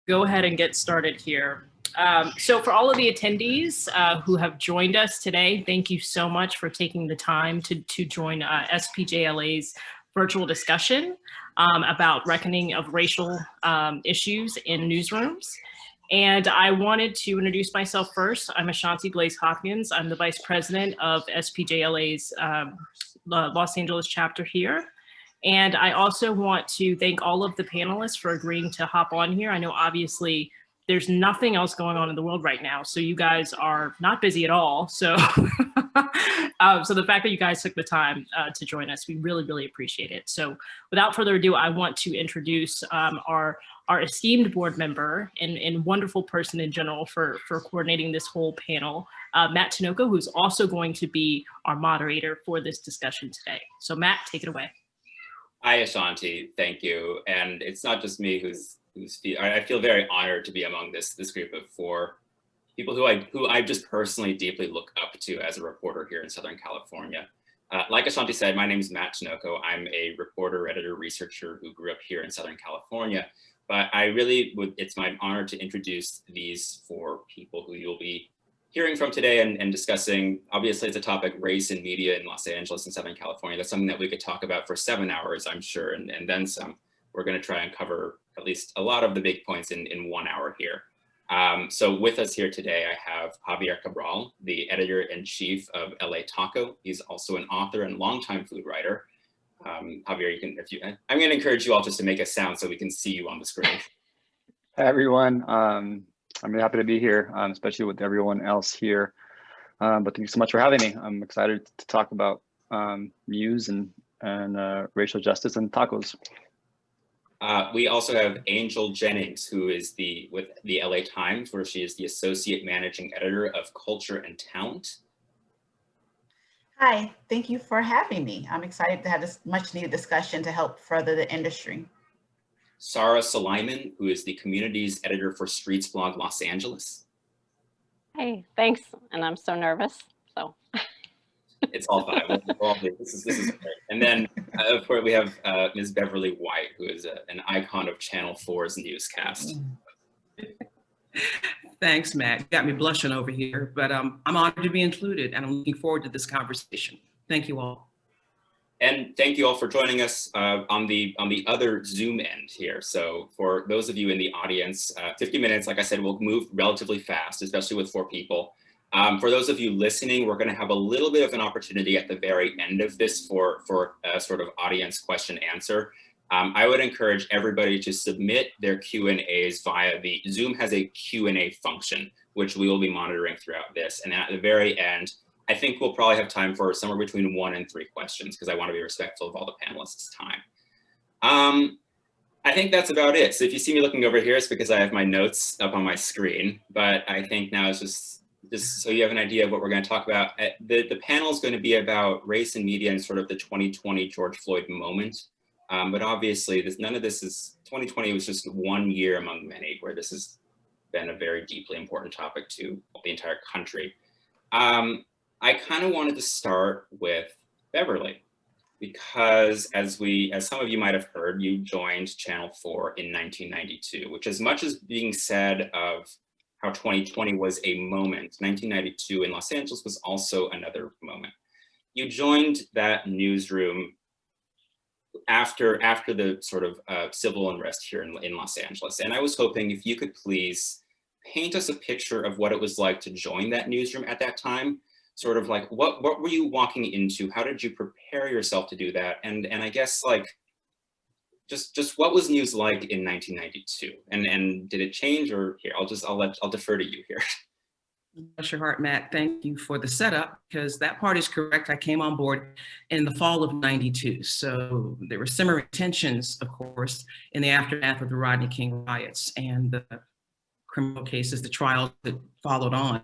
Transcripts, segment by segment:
Go ahead and get started here. So for all of the attendees who have joined us today, thank you so much for taking the time to join SPJLA's virtual discussion about reckoning of racial issues in newsrooms. And I wanted to introduce myself first. I'm Ashanti Blaze Hopkins. I'm the Vice President of SPJLA's Los Angeles chapter here. And I also want to thank all of the panelists for agreeing to hop on here. I know obviously there's nothing else going on in the world right now, so you guys are not busy at all. So, so the fact that you guys took the time to join us, we really, really appreciate it. So without further ado, I want to introduce our esteemed board member and wonderful person in general for coordinating this whole panel, Matt Tinoco, who's also going to be our moderator for this discussion today. So Matt, take it away. Hi, Ashanti. Thank you. And it's not just me I feel very honored to be among this group of four people who I just personally deeply look up to as a reporter here in Southern California. Like Ashanti said, my name is Matt Tinoco. I'm a reporter, editor, researcher who grew up here in Southern California. But it's my honor to introduce these four people who you'll be hearing from today and discussing. Obviously, it's a topic, race and media in Los Angeles and Southern California. That's something that we could talk about for 7 hours, I'm sure, and then some. We're going to try and cover at least a lot of the big points in 1 hour here. So with us here today, I have Javier Cabral, the editor-in-chief of LA Taco. He's also an author and longtime food writer. Javier, I'm going to encourage you all just to make a sound so we can see you on the screen. Hi, everyone. I'm really happy to be here, especially with everyone else here. But thank you so much for having me. I'm excited to talk about news and racial justice and tacos. We also have Angel Jennings, who is with the LA Times, where she is the associate managing editor of culture and talent. Hi, thank you for having me. I'm excited to have this much needed discussion to help further the industry. Sahra Sulaiman, who is the communities editor for Streetsblog Los Angeles. Hey, thanks. And I'm so nervous, so. It's all fine. This is great. And then, of course, we have Ms. Beverly White, who is an icon of Channel 4's newscast. Thanks, Matt. You got me blushing over here, but I'm honored to be included, and I'm looking forward to this conversation. Thank you all. And thank you all for joining us on the other Zoom end here. So for those of you in the audience, 50 minutes, like I said, we'll move relatively fast, especially with 4 people. For those of you listening, we're going to have a little bit of an opportunity at the very end of this for a sort of audience question answer. I would encourage everybody to submit their Q&As via Zoom has a Q&A function, which we will be monitoring throughout this. And at the very end, I think we'll probably have time for somewhere between 1 and 3 questions because I want to be respectful of all the panelists' time. I think that's about it. So if you see me looking over here, it's because I have my notes up on my screen. But I think now it's just so you have an idea of what we're going to talk about. The panel is going to be about race and media and sort of the 2020 George Floyd moment. But obviously, none of this is 2020 was just 1 year among many where this has been a very deeply important topic to the entire country. I kind of wanted to start with Beverly, because as some of you might have heard, you joined Channel 4 in 1992, which as much as being said of how 2020 was a moment, 1992 in Los Angeles was also another moment. You joined that newsroom after the sort of civil unrest here in Los Angeles. And I was hoping if you could please paint us a picture of what it was like to join that newsroom at that time. Sort of like, what were you walking into? How did you prepare yourself to do that? And I guess like, just what was news like in 1992? And did it change, or here, I'll defer to you here. Bless your heart, Matt. Thank you for the setup, because that part is correct. I came on board in the fall of '92. So there were simmering tensions, of course, in the aftermath of the Rodney King riots and the criminal cases, the trials that followed on.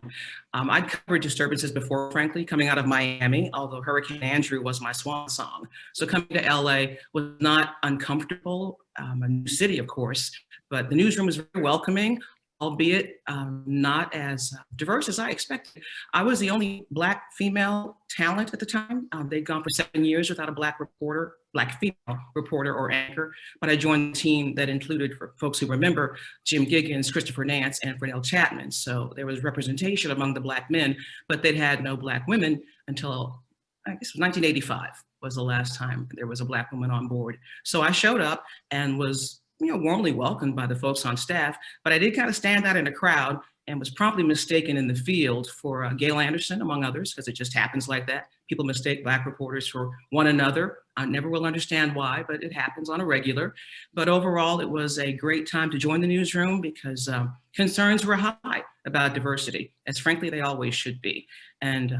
I'd covered disturbances before, frankly, coming out of Miami, although Hurricane Andrew was my swan song. So coming to LA was not uncomfortable, a new city, of course, but the newsroom was very welcoming. albeit not as diverse as I expected. I was the only Black female talent at the time. They'd gone for 7 years without a Black female reporter or anchor, but I joined the team that included, for folks who remember, Jim Giggins, Christopher Nance, and Fernell Chapman. So there was representation among the Black men, but they'd had no Black women until, I guess, 1985 was the last time there was a Black woman on board. So I showed up and was warmly welcomed by the folks on staff, but I did kind of stand out in a crowd and was promptly mistaken in the field for Gail Anderson, among others, because it just happens like that. People mistake Black reporters for one another. I never will understand why, but it happens on a regular. But overall, it was a great time to join the newsroom because concerns were high about diversity, as frankly they always should be. And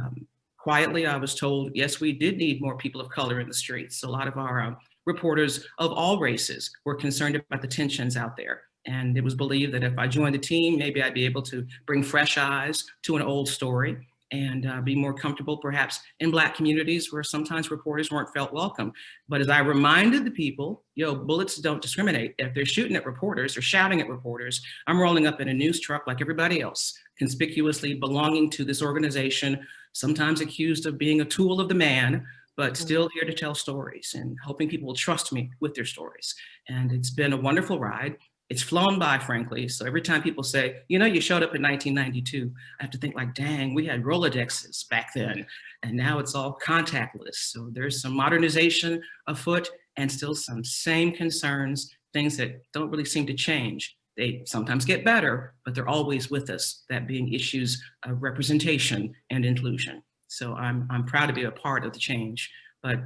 quietly, I was told, yes, we did need more people of color in the streets. A lot of our reporters of all races were concerned about the tensions out there. And it was believed that if I joined the team, maybe I'd be able to bring fresh eyes to an old story and be more comfortable perhaps in Black communities where sometimes reporters weren't felt welcome. But as I reminded the people, bullets don't discriminate. If they're shooting at reporters or shouting at reporters, I'm rolling up in a news truck like everybody else, conspicuously belonging to this organization, sometimes accused of being a tool of the man, but still here to tell stories and hoping people will trust me with their stories. And it's been a wonderful ride. It's flown by, frankly. So every time people say, you showed up in 1992, I have to think like, dang, we had Rolodexes back then, and now it's all contactless. So there's some modernization afoot and still some same concerns, things that don't really seem to change. They sometimes get better, but they're always with us, that being issues of representation and inclusion. So I'm proud to be a part of the change, but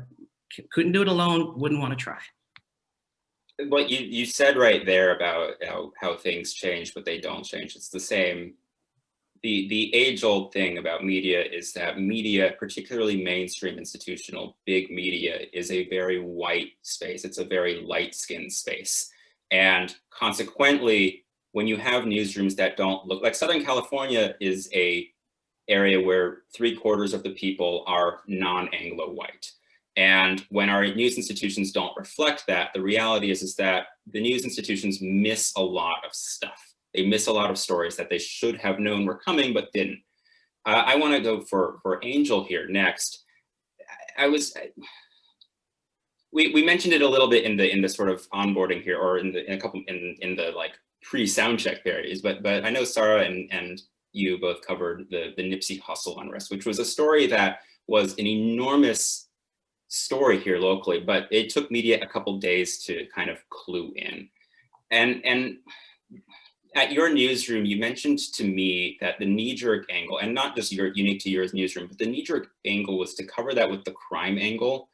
couldn't do it alone, wouldn't want to try. What you said right there about how things change, but they don't change. It's the same. The age-old thing about media is that media, particularly mainstream institutional big media, is a very white space. It's a very light-skinned space. And consequently, when you have newsrooms that don't look like Southern California is a area where 3/4 of the people are non-Anglo white. And when our news institutions don't reflect that, the reality is that the news institutions miss a lot of stuff. They miss a lot of stories that they should have known were coming, but didn't. I want to go for Angel here next. We mentioned it a little bit in the sort of onboarding here, or in the like pre-sound check periods, but I know Sahra and you both covered the Nipsey Hussle unrest, which was a story that was an enormous story here locally, but it took media a couple days to kind of clue in. And at your newsroom, you mentioned to me that the knee-jerk angle, and not just unique to your newsroom, but the knee-jerk angle was to cover that with the crime angle,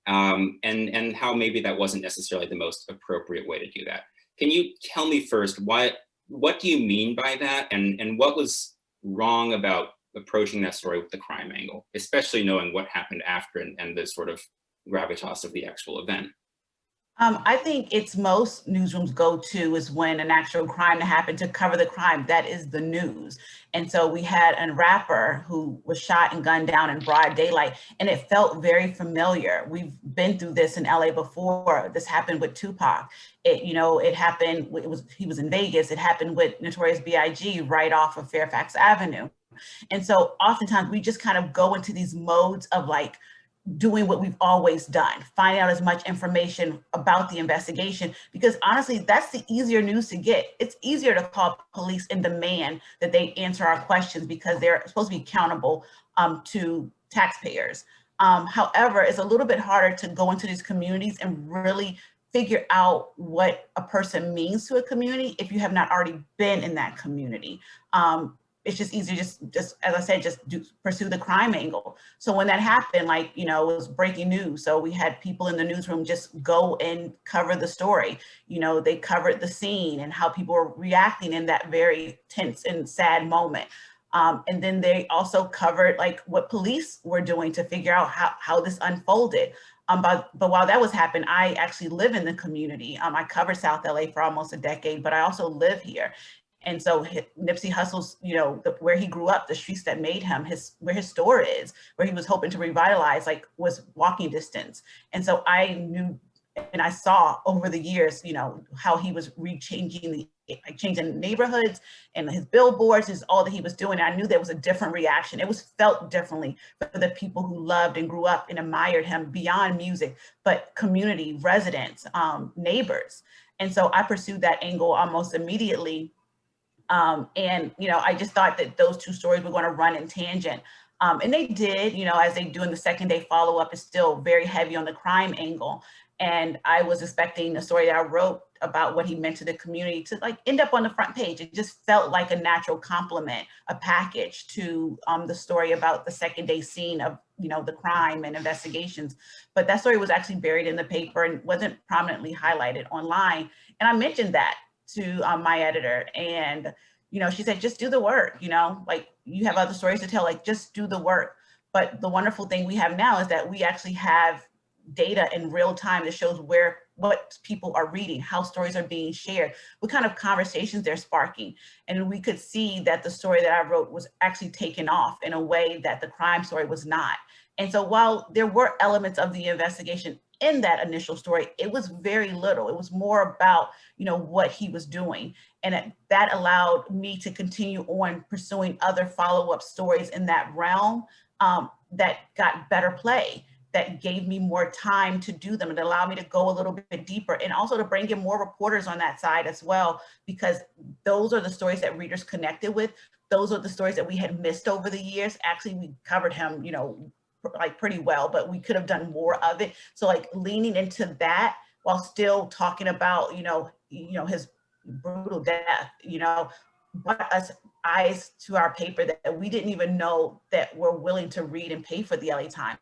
and how maybe that wasn't necessarily the most appropriate way to do that. Can you tell me first, what do you mean by that, and what was wrong about approaching that story with the crime angle, especially knowing what happened after and the sort of gravitas of the actual event? I think it's most newsrooms go to is when an actual crime happened to cover the crime. That is the news. And so we had a rapper who was shot and gunned down in broad daylight, and it felt very familiar. We've been through this in LA before. This happened with Tupac. It happened, he was in Vegas. It happened with Notorious B.I.G. right off of Fairfax Avenue. And so oftentimes we just kind of go into these modes of like doing what we've always done, finding out as much information about the investigation, because honestly, that's the easier news to get. It's easier to call police and demand that they answer our questions because they're supposed to be accountable to taxpayers. However, it's a little bit harder to go into these communities and really figure out what a person means to a community if you have not already been in that community. It's just easier, just as I said, pursue the crime angle. So when that happened, it was breaking news. So we had people in the newsroom just go and cover the story. They covered the scene and how people were reacting in that very tense and sad moment. And then they also covered what police were doing to figure out how this unfolded. But while that was happening, I actually live in the community. I covered South LA for almost a decade, but I also live here. And so Nipsey Hussle's, where he grew up, the streets that made him, where his store is, where he was hoping to revitalize, was walking distance. And so I knew and I saw over the years, how he was changing neighborhoods and his billboards is all that he was doing. I knew there was a different reaction. It was felt differently for the people who loved and grew up and admired him beyond music, but community, residents, neighbors. And so I pursued that angle almost immediately. And I just thought that those two stories were going to run in tangent. And they did, as they do in the second day follow-up, is still very heavy on the crime angle. And I was expecting the story that I wrote about what he meant to the community to end up on the front page. It just felt like a natural complement, a package to the story about the second day scene of, the crime and investigations. But that story was actually buried in the paper and wasn't prominently highlighted online. And I mentioned that to my editor, and she said, just do the work, you have other stories to tell, just do the work. But the wonderful thing we have now is that we actually have data in real time that shows what people are reading, how stories are being shared, what kind of conversations they're sparking. And we could see that the story that I wrote was actually taken off in a way that the crime story was not. And so while there were elements of the investigation in that initial story, it was very little. It was more about, what he was doing. And that allowed me to continue on pursuing other follow-up stories in that realm that got better play, that gave me more time to do them and allowed me to go a little bit deeper, and also to bring in more reporters on that side as well, because those are the stories that readers connected with. Those are the stories that we had missed over the years. Actually, we covered him, pretty well, but we could have done more of it. So leaning into that while still talking about, his brutal death, brought us eyes to our paper that we didn't even know that were willing to read and pay for the LA Times.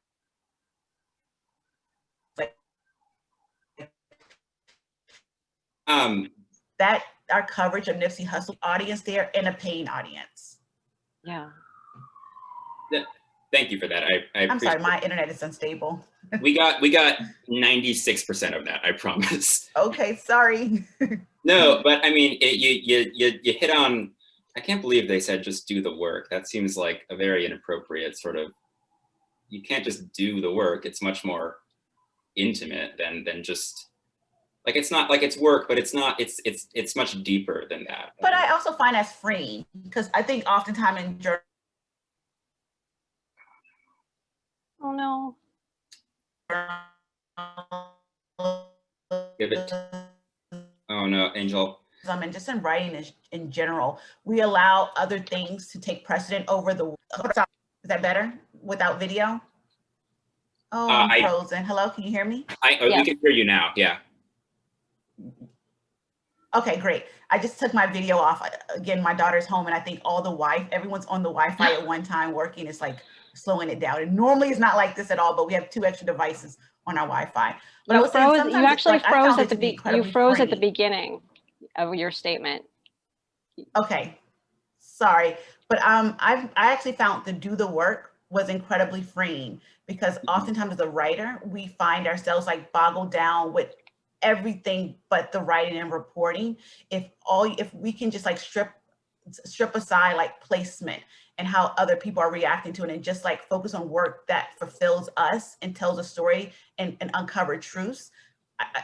That our coverage of Nipsey Hussle audience there and a paying audience. Yeah. Thank you for that. I'm sorry, my internet is unstable. We got 96% of that, I promise. Okay, sorry. No, but I mean, you hit on, I can't believe they said just do the work. That seems like a very inappropriate sort of, you can't just do the work. It's much more intimate than just, it's not like it's work, but it's not, it's much deeper than that. But I also find that's freeing, because I think oftentimes in journalism, Oh no. Give it. Oh no, Angel. And just in writing in general, we allow other things to take precedent over the. Is that better without video? Oh, I'm frozen. Hello, can you hear me? Yes. We can hear you now. Yeah. Okay, great. I just took my video off. Again, my daughter's home, and I think everyone's on the Wi-Fi at one time working. It's slowing it down. And normally it's not like this at all, but we have 2 extra devices on our Wi-Fi. But You actually froze at the free. beginning of your statement. Okay, sorry. But I actually found to do the work was incredibly freeing, because oftentimes as a writer, we find ourselves boggled down with everything but the writing and reporting. If we can just strip aside placement and how other people are reacting to it, and just focus on work that fulfills us and tells a story and uncover truths,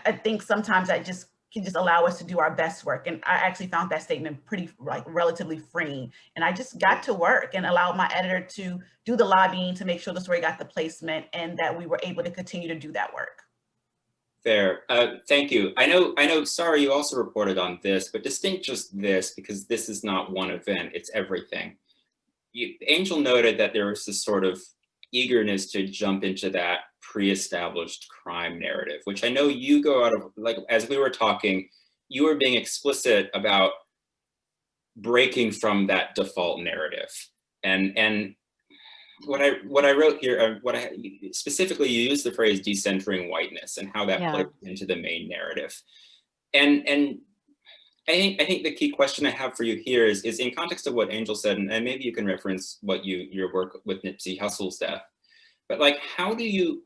I think sometimes that can allow us to do our best work. And I actually found that statement pretty relatively freeing. And I just got to work and allowed my editor to do the lobbying to make sure the story got the placement, and that we were able to continue to do that work. Fair. Thank you. I know, Sahra, you also reported on this, but distinct just this, because this is not one event, it's everything. Angel noted that there was this sort of eagerness to jump into that pre-established crime narrative, which I know you go out of, as we were talking, you were being explicit about breaking from that default narrative. And what I wrote here, specifically, you used the phrase decentering whiteness and how that plays into the main narrative. And I think the key question I have for you here is in context of what Angel said, and maybe you can reference what your work with Nipsey Hussle's death, but how do you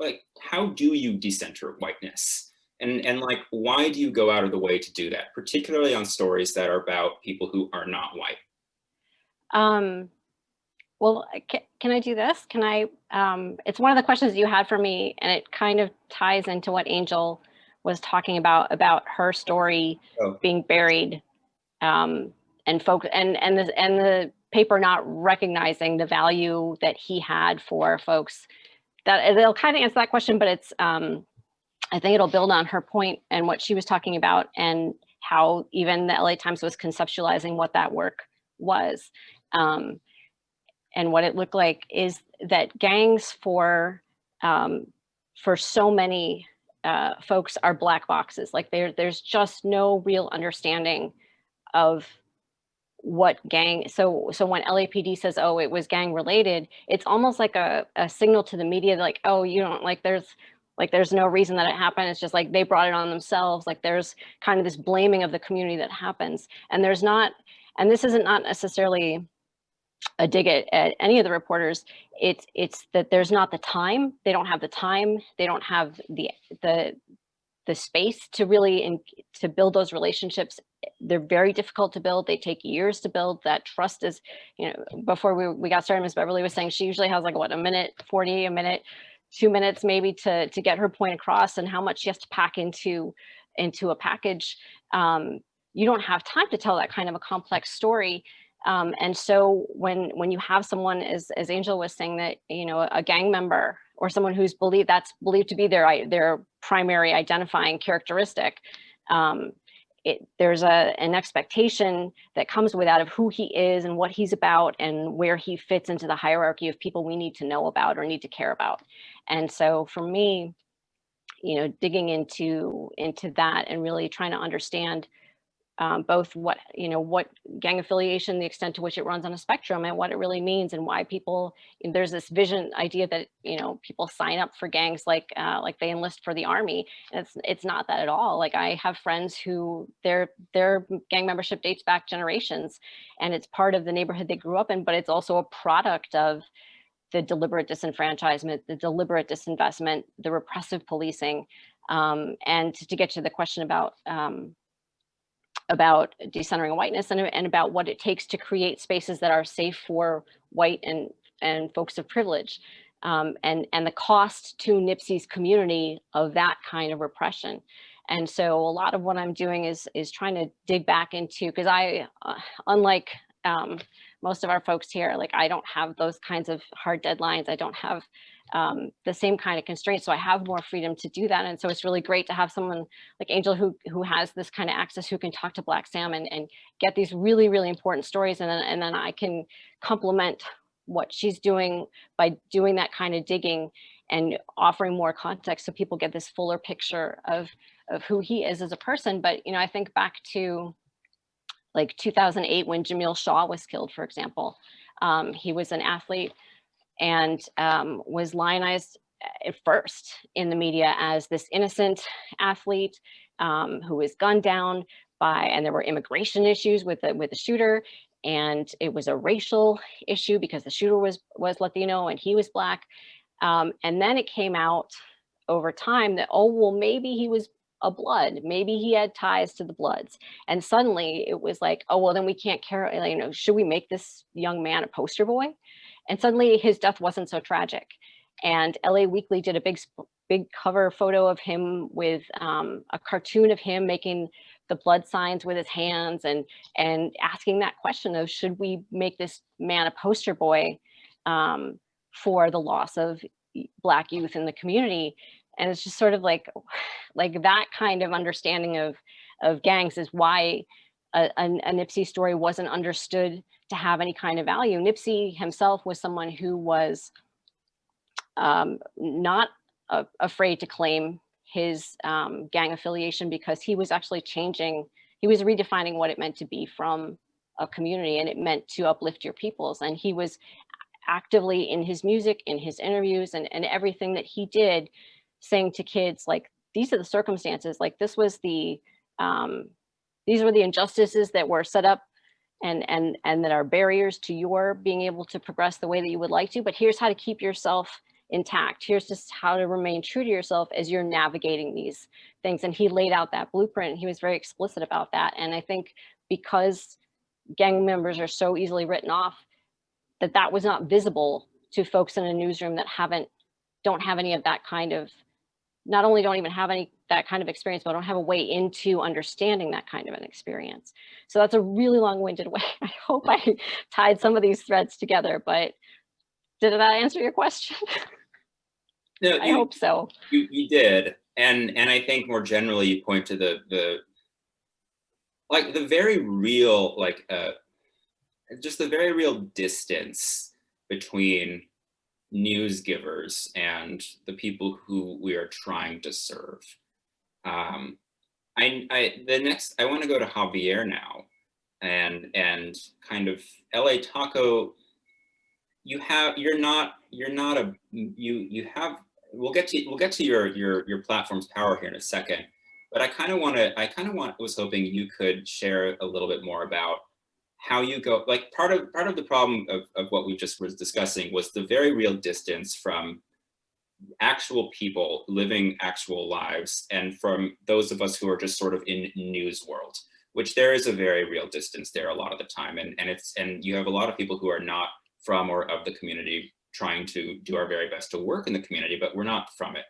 decenter whiteness? And why do you go out of the way to do that, particularly on stories that are about people who are not white? Well, can I do this? It's one of the questions you had for me, and it kind of ties into what Angel was talking about her story being buried, and the paper not recognizing the value that he had for folks. That they'll kind of answer that question, but it's I think it'll build on her point and what she was talking about, and how even the LA Times was conceptualizing what that work was. And what it looked like is that gangs for so many folks are black boxes. Like there's just no real understanding of what gang. So when LAPD says, oh, it was gang related, it's almost like a signal to the media, like, oh, you don't, like there's no reason that it happened. It's just like they brought it on themselves. Like there's kind of this blaming of the community that happens. And there's not, and this isn't not necessarily a dig at any of the reporters. It's that there's not the time. They don't have the time. They don't have the space to really to build those relationships. They're very difficult to build. They take years to build. That trust is, before we got started, Ms. Beverly was saying she usually has like, what, a minute 40, a minute, 2 minutes maybe to get her point across, and how much she has to pack into a package. You don't have time to tell that kind of a complex story. And so when you have someone, as Angel was saying, that, a gang member or someone who's believed to be their primary identifying characteristic, there's an expectation that comes with that of who he is and what he's about and where he fits into the hierarchy of people we need to know about or need to care about. And so for me, digging into that and really trying to understand both what gang affiliation, the extent to which it runs on a spectrum, and what it really means, and why people, there's this vision idea that people sign up for gangs like they enlist for the army, and it's not that at all. Like, I have friends who their gang membership dates back generations, and it's part of the neighborhood they grew up in, but it's also a product of the deliberate disenfranchisement, the deliberate disinvestment, the repressive policing, and to get to the question about decentering whiteness and about what it takes to create spaces that are safe for white and folks of privilege, and the cost to Nipsey's community of that kind of repression. And so a lot of what I'm doing is trying to dig back into, because I, unlike most of our folks here, like, I don't have those kinds of hard deadlines. I don't have the same kind of constraints, so I have more freedom to do that. And so it's really great to have someone like Angel who has this kind of access, who can talk to Black Sam and get these really, really important stories, and then I can complement what she's doing by doing that kind of digging and offering more context, so people get this fuller picture of who he is as a person. But I think back to like 2008 when Jamil Shaw was killed, for example. He was an athlete and was lionized at first in the media as this innocent athlete who was gunned down by, and there were immigration issues with the shooter, and it was a racial issue because the shooter was Latino and he was Black. And then it came out over time that, oh, well, maybe he was a Blood, maybe he had ties to the Bloods. And suddenly it was like, oh, well, then we can't care, should we make this young man a poster boy? And suddenly his death wasn't so tragic. And LA Weekly did a big cover photo of him with a cartoon of him making the blood signs with his hands and asking that question of, should we make this man a poster boy for the loss of Black youth in the community? And it's just sort of like that kind of understanding of gangs is why a Nipsey story wasn't understood to have any kind of value. Nipsey himself was someone who was not afraid to claim his gang affiliation, because he was actually he was redefining what it meant to be from a community, and it meant to uplift your peoples. And he was actively in his music, in his interviews, and everything that he did, saying to kids, like, these are the circumstances, like, this was these were the injustices that were set up and that are barriers to your being able to progress the way that you would like to, but here's how to keep yourself intact. Here's just how to remain true to yourself as you're navigating these things. And he laid out that blueprint, and he was very explicit about that. And I think because gang members are so easily written off, that was not visible to folks in a newsroom that don't have any of that kind of not only don't even have that kind of experience, but don't have a way into understanding that kind of an experience. So that's a really long-winded way. I hope I tied some of these threads together, but did that answer your question? No, I hope so. You did, and I think more generally you point to the very real, just the very real distance between news givers and the people who we are trying to serve. I want to go to Javier now, and kind of LA Taco. We'll get to your platform's power here in a second, but I was hoping you could share a little bit more about how you go, like part of the problem of what we just was discussing was the very real distance from actual people living actual lives and from those of us who are just sort of in news world, which there is a very real distance there a lot of the time. And you have a lot of people who are not from or of the community trying to do our very best to work in the community, but we're not from it.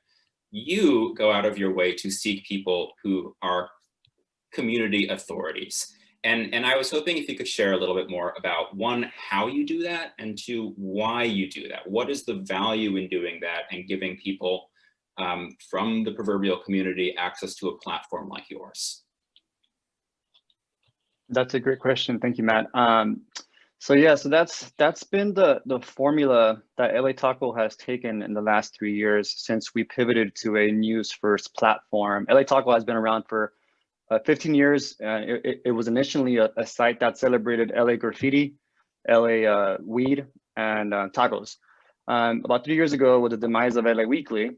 You go out of your way to seek people who are community authorities. And I was hoping if you could share a little bit more about, one, how you do that, and two, why you do that. What is the value in doing that and giving people from the proverbial community access to a platform like yours? That's a great question. Thank you, Matt. So that's been the formula that LA Taco has taken in the last 3 years since we pivoted to a news first platform. LA Taco has been around for 15 years. It was initially a site that celebrated LA graffiti, LA weed, and tacos. About 3 years ago, with the demise of LA Weekly,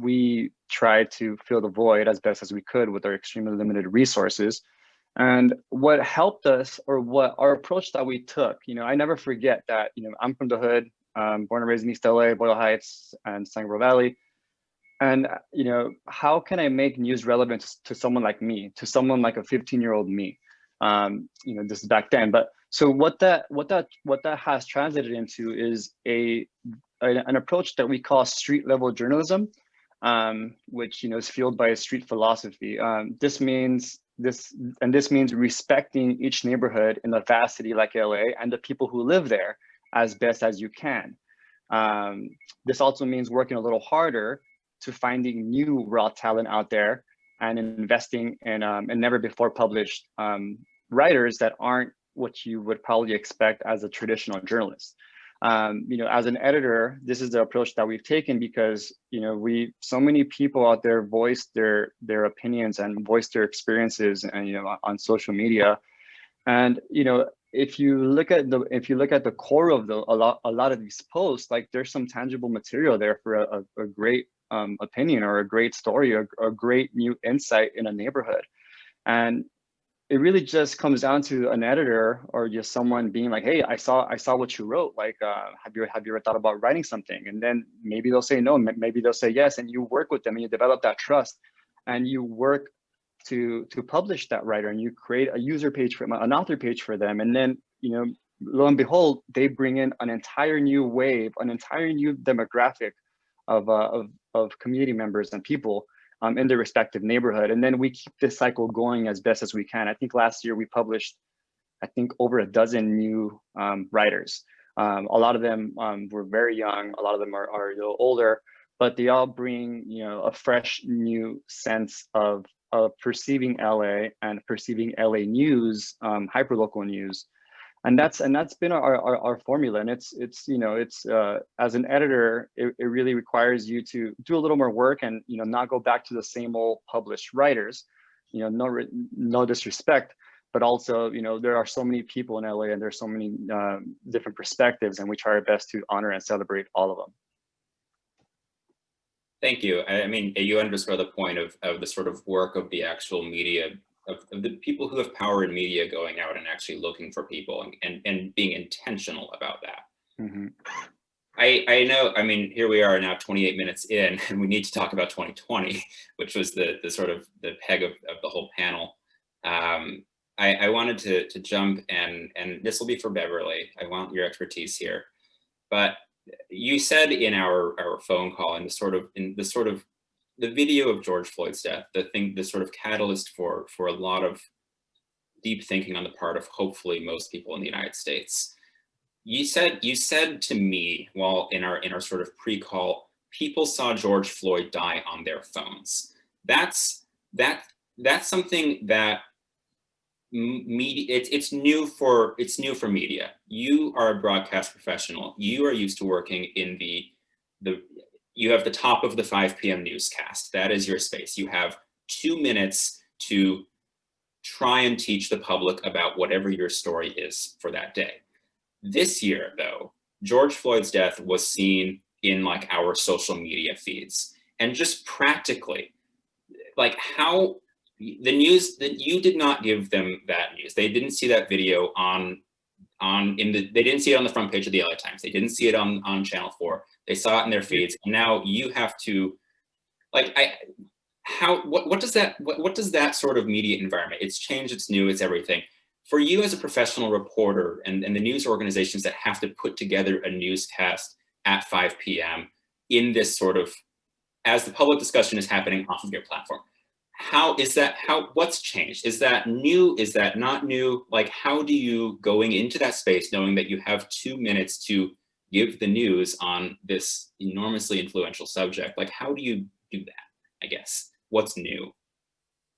we tried to fill the void as best as we could with our extremely limited resources. And what helped us, or what our approach that we took, I never forget that, I'm from the hood, born and raised in East LA, Boyle Heights, and San Gabriel Valley. And, how can I make news relevant to someone like me, to someone like a 15-year-old me? This is back then. But so what that has translated into is an approach that we call street level journalism, which is fueled by a street philosophy. This means respecting each neighborhood in a vast city like LA and the people who live there as best as you can. This also means working a little harder to finding new raw talent out there and investing in never before published writers that aren't what you would probably expect as a traditional journalist. As an editor, this is the approach that we've taken because so many people out there voice their opinions and voice their experiences and on social media. And if you look at the core of a lot of these posts, like there's some tangible material there for a great opinion or a great story or a great new insight in a neighborhood. And it really just comes down to an editor or just someone being like, hey, I saw what you wrote. Like, have you ever thought about writing something? And then maybe they'll say no, maybe they'll say yes. And you work with them and you develop that trust and you work to publish that writer and you create a user page for an author page for them. And then, lo and behold, they bring in an entire new wave, an entire new demographic of community members and people in their respective neighborhood. And then we keep this cycle going as best as we can. I think last year we published, over a dozen new writers. A lot of them were very young. A lot of them are a little older, but they all bring, a fresh new sense of perceiving LA and perceiving LA news, hyperlocal news. And that's been our formula. And it's as an editor, it really requires you to do a little more work and not go back to the same old published writers. No disrespect, but also there are so many people in LA and there's so many different perspectives, and we try our best to honor and celebrate all of them. Thank you. I mean, you underscore the point of the sort of work of the actual media, of the people who have power in media going out and actually looking for people and being intentional about that. Mm-hmm. I know, I mean, here we are now 28 minutes in and we need to talk about 2020, which was the sort of the peg of the whole panel. I wanted to jump and this will be for Beverly. I want your expertise here. But you said in our phone call, and the video of George Floyd's death, the sort of catalyst for a lot of deep thinking on the part of hopefully most people in the United States. You said to me, while in our sort of pre-call, people saw George Floyd die on their phones. That's something that media, it's new for media. You are a broadcast professional. You are used to working in you have the top of the 5 p.m. newscast. That is your space. You have 2 minutes to try and teach the public about whatever your story is for that day. This year, though, George Floyd's death was seen in like our social media feeds, and just practically, like how the news, that you did not give them that news. They didn't see that video they didn't see it on the front page of the LA Times. They didn't see it on Channel 4. They saw it in their feeds. And now you have to, like, what does that sort of media environment? It's changed, it's new, it's everything. For you as a professional reporter and the news organizations that have to put together a newscast at 5 p.m. in this sort of, as the public discussion is happening off of your platform, what's changed? Is that new? Is that not new? Like, how do you, going into that space, knowing that you have 2 minutes to give the news on this enormously influential subject, like, how do you do that, I guess? What's new?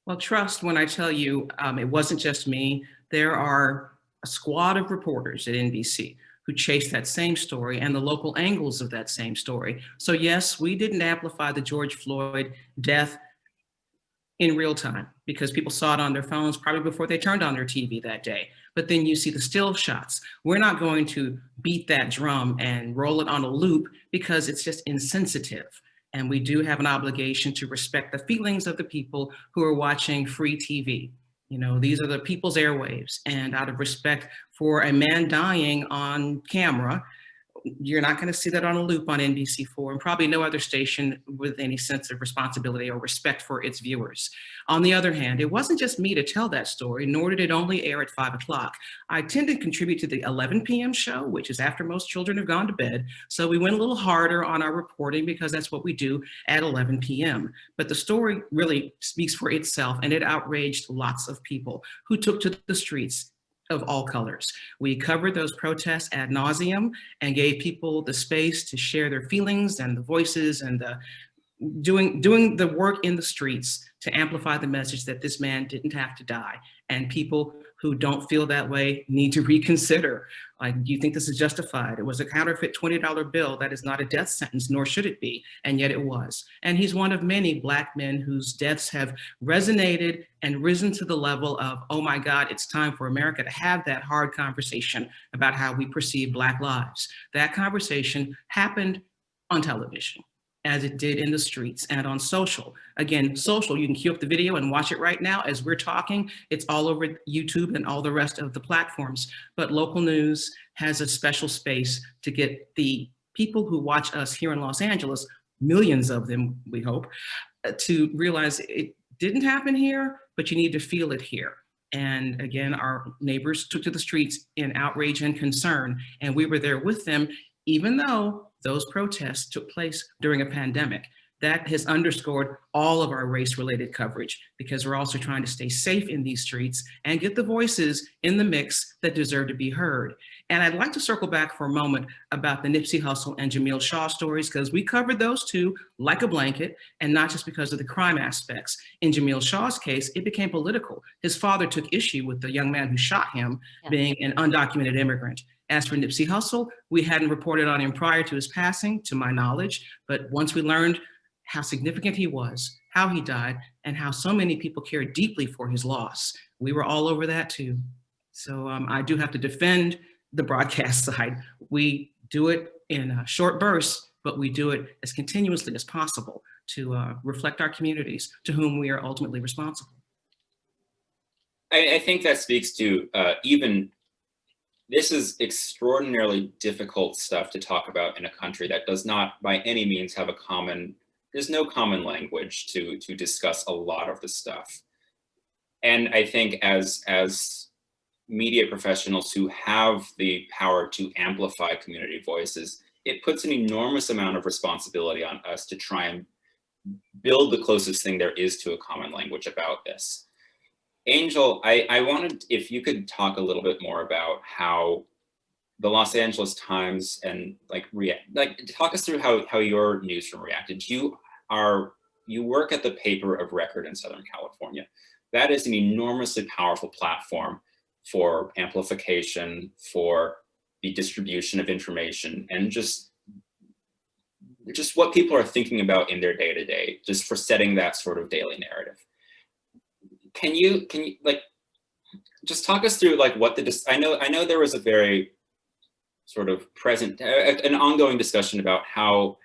Well, trust when I tell you, it wasn't just me. There are a squad of reporters at NBC who chased that same story and the local angles of that same story. So yes, we didn't amplify the George Floyd death in real time because people saw it on their phones probably before they turned on their TV that day. But then you see the still shots. We're not going to beat that drum and roll it on a loop because it's just insensitive. And we do have an obligation to respect the feelings of the people who are watching free TV. You know, these are the people's airwaves. And out of respect for a man dying on camera, you're not going to see that on a loop on NBC4 and probably no other station with any sense of responsibility or respect for its viewers. On the other hand, it wasn't just me to tell that story, nor did it only air at 5 o'clock. I tend to contribute to the 11 p.m. show, which is after most children have gone to bed. So we went a little harder on our reporting because that's what we do at 11 p.m. But the story really speaks for itself, and it outraged lots of people who took to the streets of all colors. We covered those protests ad nauseum and gave people the space to share their feelings and the voices and the doing the work in the streets to amplify the message that this man didn't have to die. And people who don't feel that way need to reconsider. Like, do you think this is justified? It was a counterfeit $20 bill. That is not a death sentence, nor should it be. And yet it was. And he's one of many Black men whose deaths have resonated and risen to the level of, oh my God, it's time for America to have that hard conversation about how we perceive Black lives. That conversation happened on television, as it did in the streets and on social. Again, social, you can queue up the video and watch it right now as we're talking. It's all over YouTube and all the rest of the platforms. But local news has a special space to get the people who watch us here in Los Angeles, millions of them, we hope, to realize it didn't happen here, but you need to feel it here. And again, our neighbors took to the streets in outrage and concern, and we were there with them, even though those protests took place during a pandemic. That has underscored all of our race-related coverage because we're also trying to stay safe in these streets and get the voices in the mix that deserve to be heard. And I'd like to circle back for a moment about the Nipsey Hussle and Jamil Shaw stories, because we covered those two like a blanket, and not just because of the crime aspects. In Jamil Shaw's case, it became political. His father took issue with the young man who shot him being an undocumented immigrant. As for Nipsey Hussle, we hadn't reported on him prior to his passing, to my knowledge, but once we learned how significant he was, how he died, and how so many people cared deeply for his loss, we were all over that too. So I do have to defend the broadcast side. We do it in short bursts, but we do it as continuously as possible to reflect our communities to whom we are ultimately responsible. I think that speaks to this is extraordinarily difficult stuff to talk about in a country that does not by any means have there's no common language to discuss a lot of the stuff. And I think as media professionals who have the power to amplify community voices, it puts an enormous amount of responsibility on us to try and build the closest thing there is to a common language about this. Angel, I wanted, if you could talk a little bit more about how the Los Angeles Times and talk us through how your newsroom reacted. You work at the paper of record in Southern California. That is an enormously powerful platform for amplification, for the distribution of information, and just what people are thinking about in their day-to-day, just for setting that sort of daily narrative. Can you just talk us through what I know there was a very sort of present, an ongoing discussion about how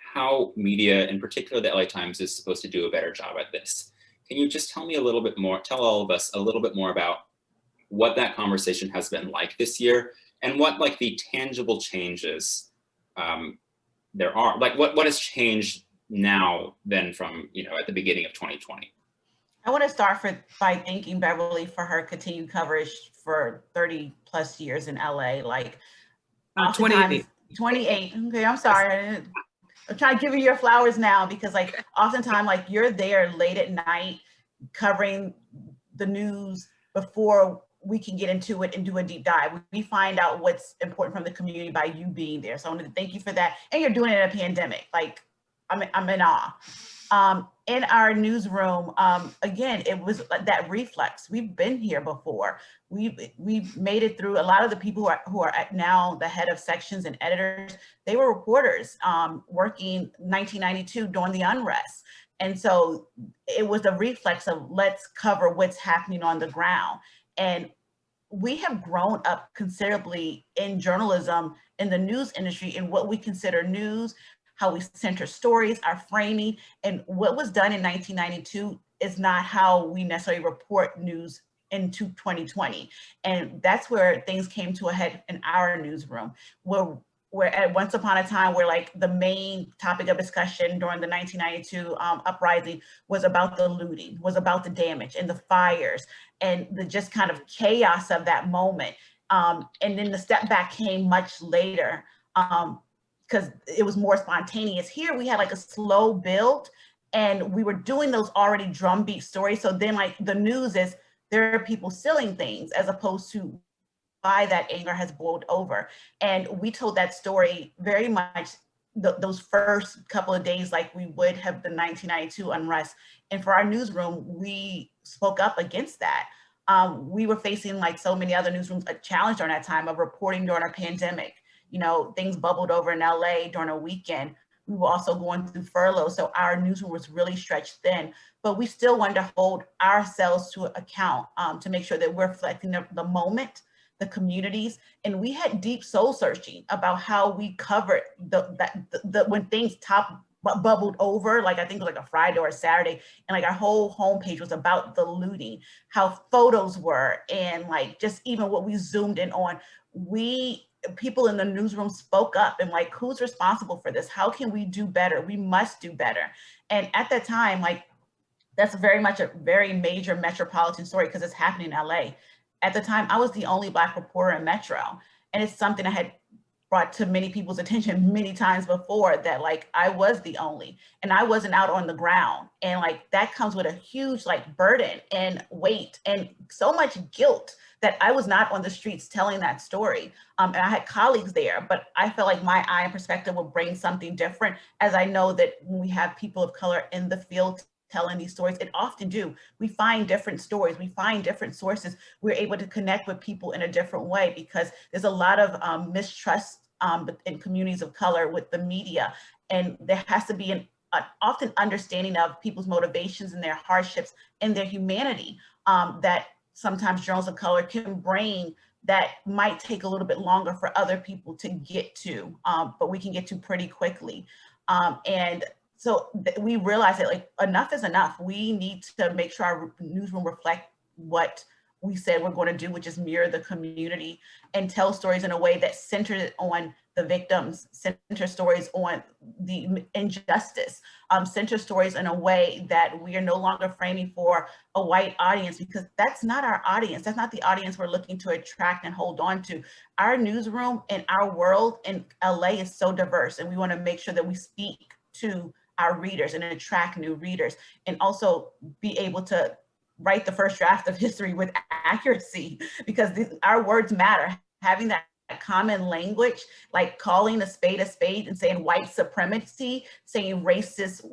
media, in particular the LA Times, is supposed to do a better job at this. Can you just tell me a little bit more, tell all of us a little bit more about what that conversation has been like this year, and what the tangible changes there are, what has changed now than from, at the beginning of 2020? I want to start by thanking Beverly for her continued coverage for 30 plus years in LA. 28. 28. Okay, I'm sorry. I'm trying to give you your flowers now, because oftentimes you're there late at night covering the news before we can get into it and do a deep dive. We find out what's important from the community by you being there. So I wanted to thank you for that. And you're doing it in a pandemic. I'm in awe. In our newsroom, again, it was that reflex. We've been here before. We've made it through. A lot of the people who are now the head of sections and editors, they were reporters working 1992 during the unrest. And so it was a reflex of, let's cover what's happening on the ground. And we have grown up considerably in journalism, in the news industry, in what we consider news, how we center stories, our framing, and what was done in 1992 is not how we necessarily report news into 2020. And that's where things came to a head in our newsroom, where at once upon a time, where the main topic of discussion during the 1992 uprising was about the looting, was about the damage and the fires and the just kind of chaos of that moment. And then the step back came much later, because it was more spontaneous. Here we had a slow build, and we were doing those already drumbeat stories. So then the news is, there are people selling things, as opposed to why that anger has boiled over. And we told that story very much those first couple of days like we would have the 1992 unrest. And for our newsroom, we spoke up against that. We were facing, so many other newsrooms, a challenge during that time of reporting during a pandemic. Things bubbled over in LA during a weekend. We were also going through furlough, so our newsroom was really stretched thin, but we still wanted to hold ourselves to account to make sure that we're reflecting the moment, the communities, and we had deep soul searching about how we covered when things bubbled over, I think it was a Friday or a Saturday, and our whole homepage was about the looting, how photos were, and just even what we zoomed in on. People in the newsroom spoke up and who's responsible for this? How can we do better? We must do better. And at that time, that's very much a very major metropolitan story, because it's happening in LA. At the time, I was the only Black reporter in Metro. And it's something I had brought to many people's attention many times before, that I was the only, and I wasn't out on the ground. And that comes with a huge burden and weight and so much guilt that I was not on the streets telling that story. And I had colleagues there, but I felt like my eye and perspective would bring something different, as I know that when we have people of color in the field telling these stories, it often do. We find different stories, we find different sources. We're able to connect with people in a different way, because there's a lot of mistrust in communities of color with the media. And there has to be an often understanding of people's motivations and their hardships and their humanity that sometimes journalists of color can bring, that might take a little bit longer for other people to get to, but we can get to pretty quickly. And so we realized that enough is enough. We need to make sure our newsroom reflect what we said we're going to do, which is mirror the community and tell stories in a way that centers it on the victims, center stories on the injustice, center stories in a way that we are no longer framing for a white audience, because that's not our audience. That's not the audience we're looking to attract and hold on to. Our newsroom and our world in LA is so diverse, and we want to make sure that we speak to our readers and attract new readers, and also be able to write the first draft of history with accuracy, because our words matter. Having that common language, like calling a spade and saying white supremacy, saying racist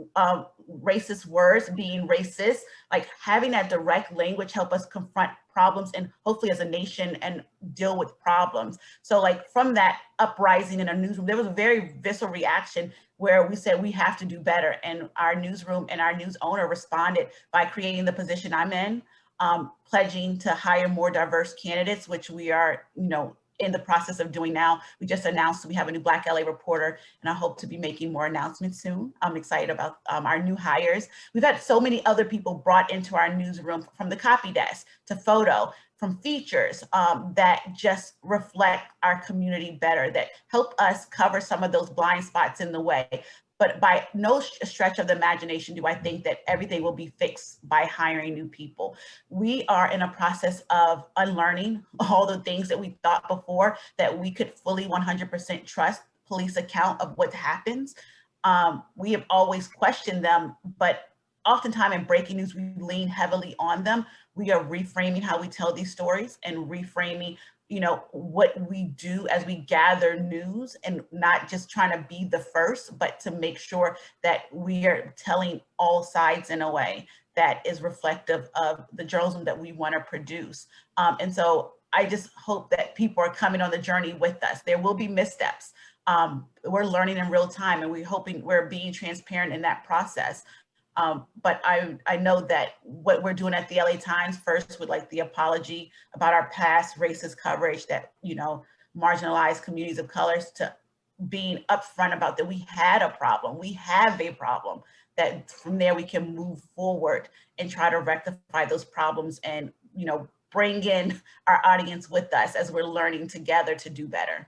words, being racist, like having that direct language help us confront problems and hopefully as a nation and deal with problems. So like from that uprising in a newsroom, there was a very visceral reaction where we said we have to do better. And our newsroom and our news owner responded by creating the position I'm in, pledging to hire more diverse candidates, which we are, in the process of doing now. We just announced we have a new Black LA reporter, and I hope to be making more announcements soon. I'm excited about our new hires. We've had so many other people brought into our newsroom, from the copy desk to photo, from features that just reflect our community better, that help us cover some of those blind spots in the way. But by no stretch of the imagination do I think that everything will be fixed by hiring new people. We are in a process of unlearning all the things that we thought before that we could fully 100% trust police account of what happens. We have always questioned them, but oftentimes in breaking news, we lean heavily on them. We are reframing how we tell these stories and reframing what we do as we gather news, and not just trying to be the first, but to make sure that we are telling all sides in a way that is reflective of the journalism that we want to produce. And so I just hope that people are coming on the journey with us. There will be missteps. We're learning in real time, and we're being transparent in that process. But I know that what we're doing at the LA Times, first with like the apology about our past racist coverage that, marginalized communities of colors, to being upfront about that we had a problem, we have a problem, that from there we can move forward and try to rectify those problems and, bring in our audience with us as we're learning together to do better.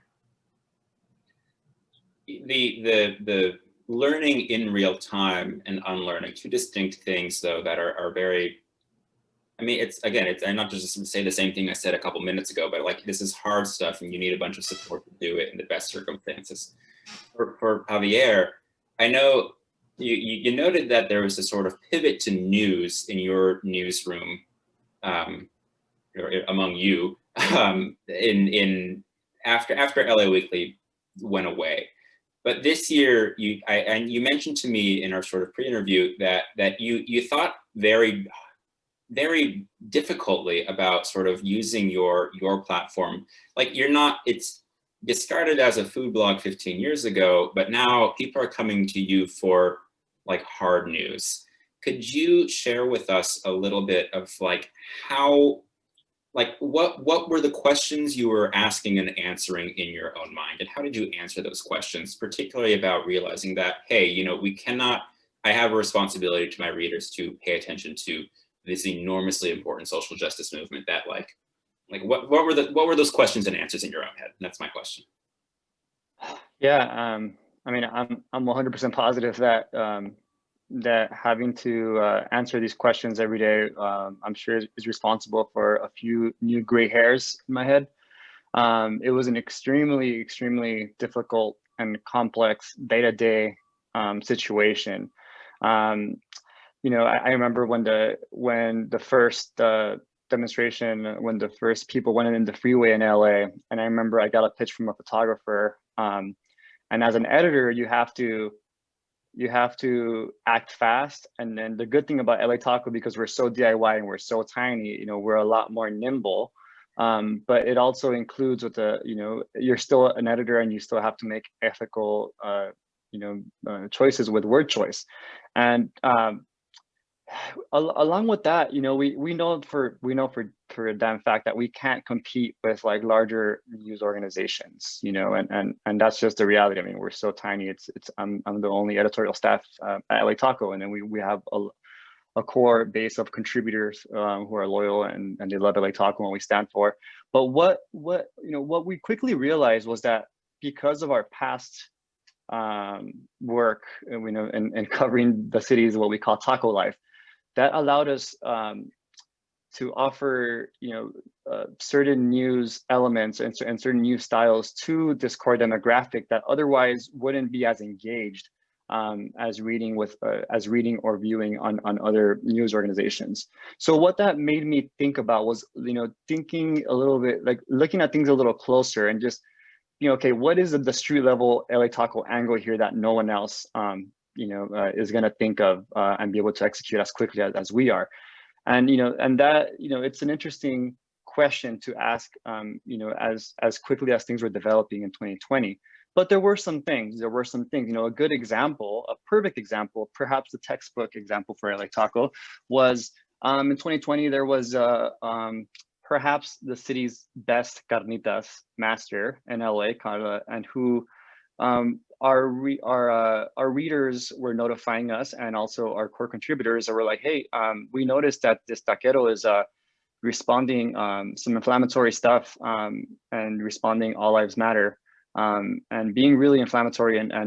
The learning in real time and unlearning, two distinct things though that are very, I'm not just say the same thing I said a couple minutes ago, but like this is hard stuff and you need a bunch of support to do it in the best circumstances. For Javier, I know you noted that there was a sort of pivot to news in your newsroom, or among you, in after LA Weekly went away. But this year, you mentioned to me in our sort of pre-interview that you thought very, very difficultly about sort of using your platform. Like it started as a food blog 15 years ago, but now people are coming to you for like hard news. Could you share with us a little bit of like how, like what were the questions you were asking and answering in your own mind, and how did you answer those questions, particularly about realizing that, hey, I have a responsibility to my readers to pay attention to this enormously important social justice movement that what were those questions and answers in your own head? And that's my question. Yeah, I'm 100% positive that that having to answer these questions every day, I'm sure is responsible for a few new gray hairs in my head. It was an extremely, extremely difficult and complex day-to-day situation. I remember when the first demonstration, when the first people went in the freeway in LA, and I remember I got a pitch from a photographer, and as an editor, you have to act fast. And then the good thing about LA Taco, because we're so DIY and we're so tiny, we're a lot more nimble. But it also includes with you're still an editor and you still have to make ethical, choices with word choice. And along with that, we know for a damn fact that we can't compete with like larger news organizations, and that's just the reality. We're so tiny. I'm the only editorial staff at LA Taco, and then we have a core base of contributors who are loyal and they love LA Taco and what we stand for. But what we quickly realized was that because of our past work, and we know, and covering the cities, what we call taco life, that allowed us to offer, certain news elements and certain news styles to this core demographic that otherwise wouldn't be as engaged as reading or viewing on other news organizations. So what that made me think about was, thinking a little bit, like looking at things a little closer and just, okay, what is the street level LA Taco angle here that no one else, is going to think of and be able to execute as quickly as we are. And, and that, it's an interesting question to ask, as quickly as things were developing in 2020. But there were some things, a good example, a perfect example, perhaps the textbook example for LA Taco was in 2020, there was perhaps the city's best carnitas master in LA, and who our readers were notifying us, and also our core contributors that were like, hey, we noticed that this taquero is responding some inflammatory stuff and responding all lives matter, and being really inflammatory and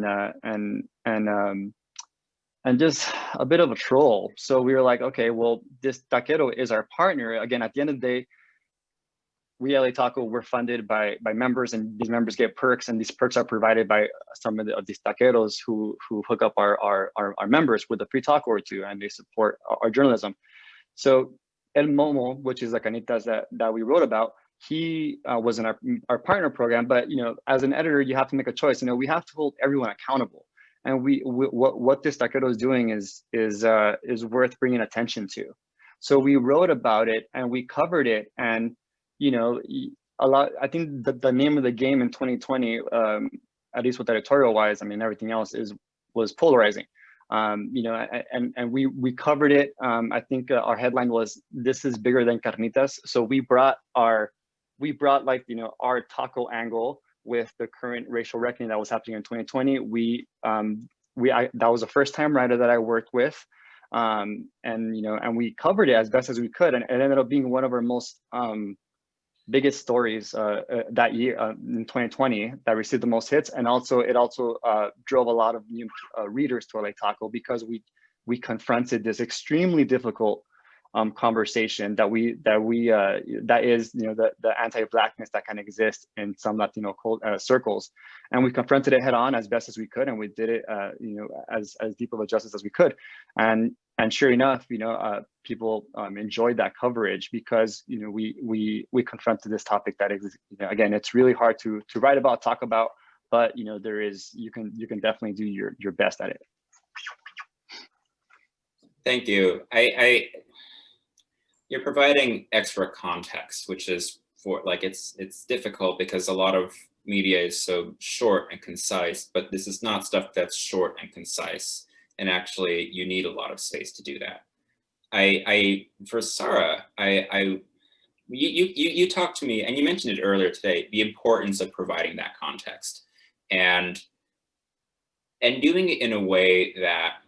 just a bit of a troll. So we were like, okay, well, this taquero is our partner. Again, at the end of the day, we LA Taco, we're funded by members, and these members get perks, and these perks are provided by some of these taqueros who hook up our members with a free taco or two, and they support our journalism. So El Momo, which is the carnitas that we wrote about, he was in our partner program. But as an editor, you have to make a choice. We have to hold everyone accountable, and what this taquero is doing is worth bringing attention to. So we wrote about it and we covered it, and a lot. I think the name of the game in 2020, at least with editorial wise, I mean, everything else was polarizing. And we covered it. I think our headline was "This is bigger than carnitas." So we brought our taco angle with the current racial reckoning that was happening in 2020. That was the first time writer that I worked with, and we covered it as best as we could, and it ended up being one of our most biggest stories that year in 2020 that received the most hits. And it also drove a lot of new readers to LA Taco, because we confronted this extremely difficult conversation that is the anti-Blackness that can exist in some Latino circles, and we confronted it head on as best as we could, and we did it as deep of a justice as we could. And sure enough, people enjoyed that coverage, because we confronted this topic that is, again, it's really hard to write about, talk about, but you can definitely do your best at it. Thank you. You're providing extra context, which is it's difficult because a lot of media is so short and concise, but this is not stuff that's short and concise. And actually, you need a lot of space to do that. For Sahra, you talked to me, and you mentioned it earlier today, the importance of providing that context and doing it in a way that,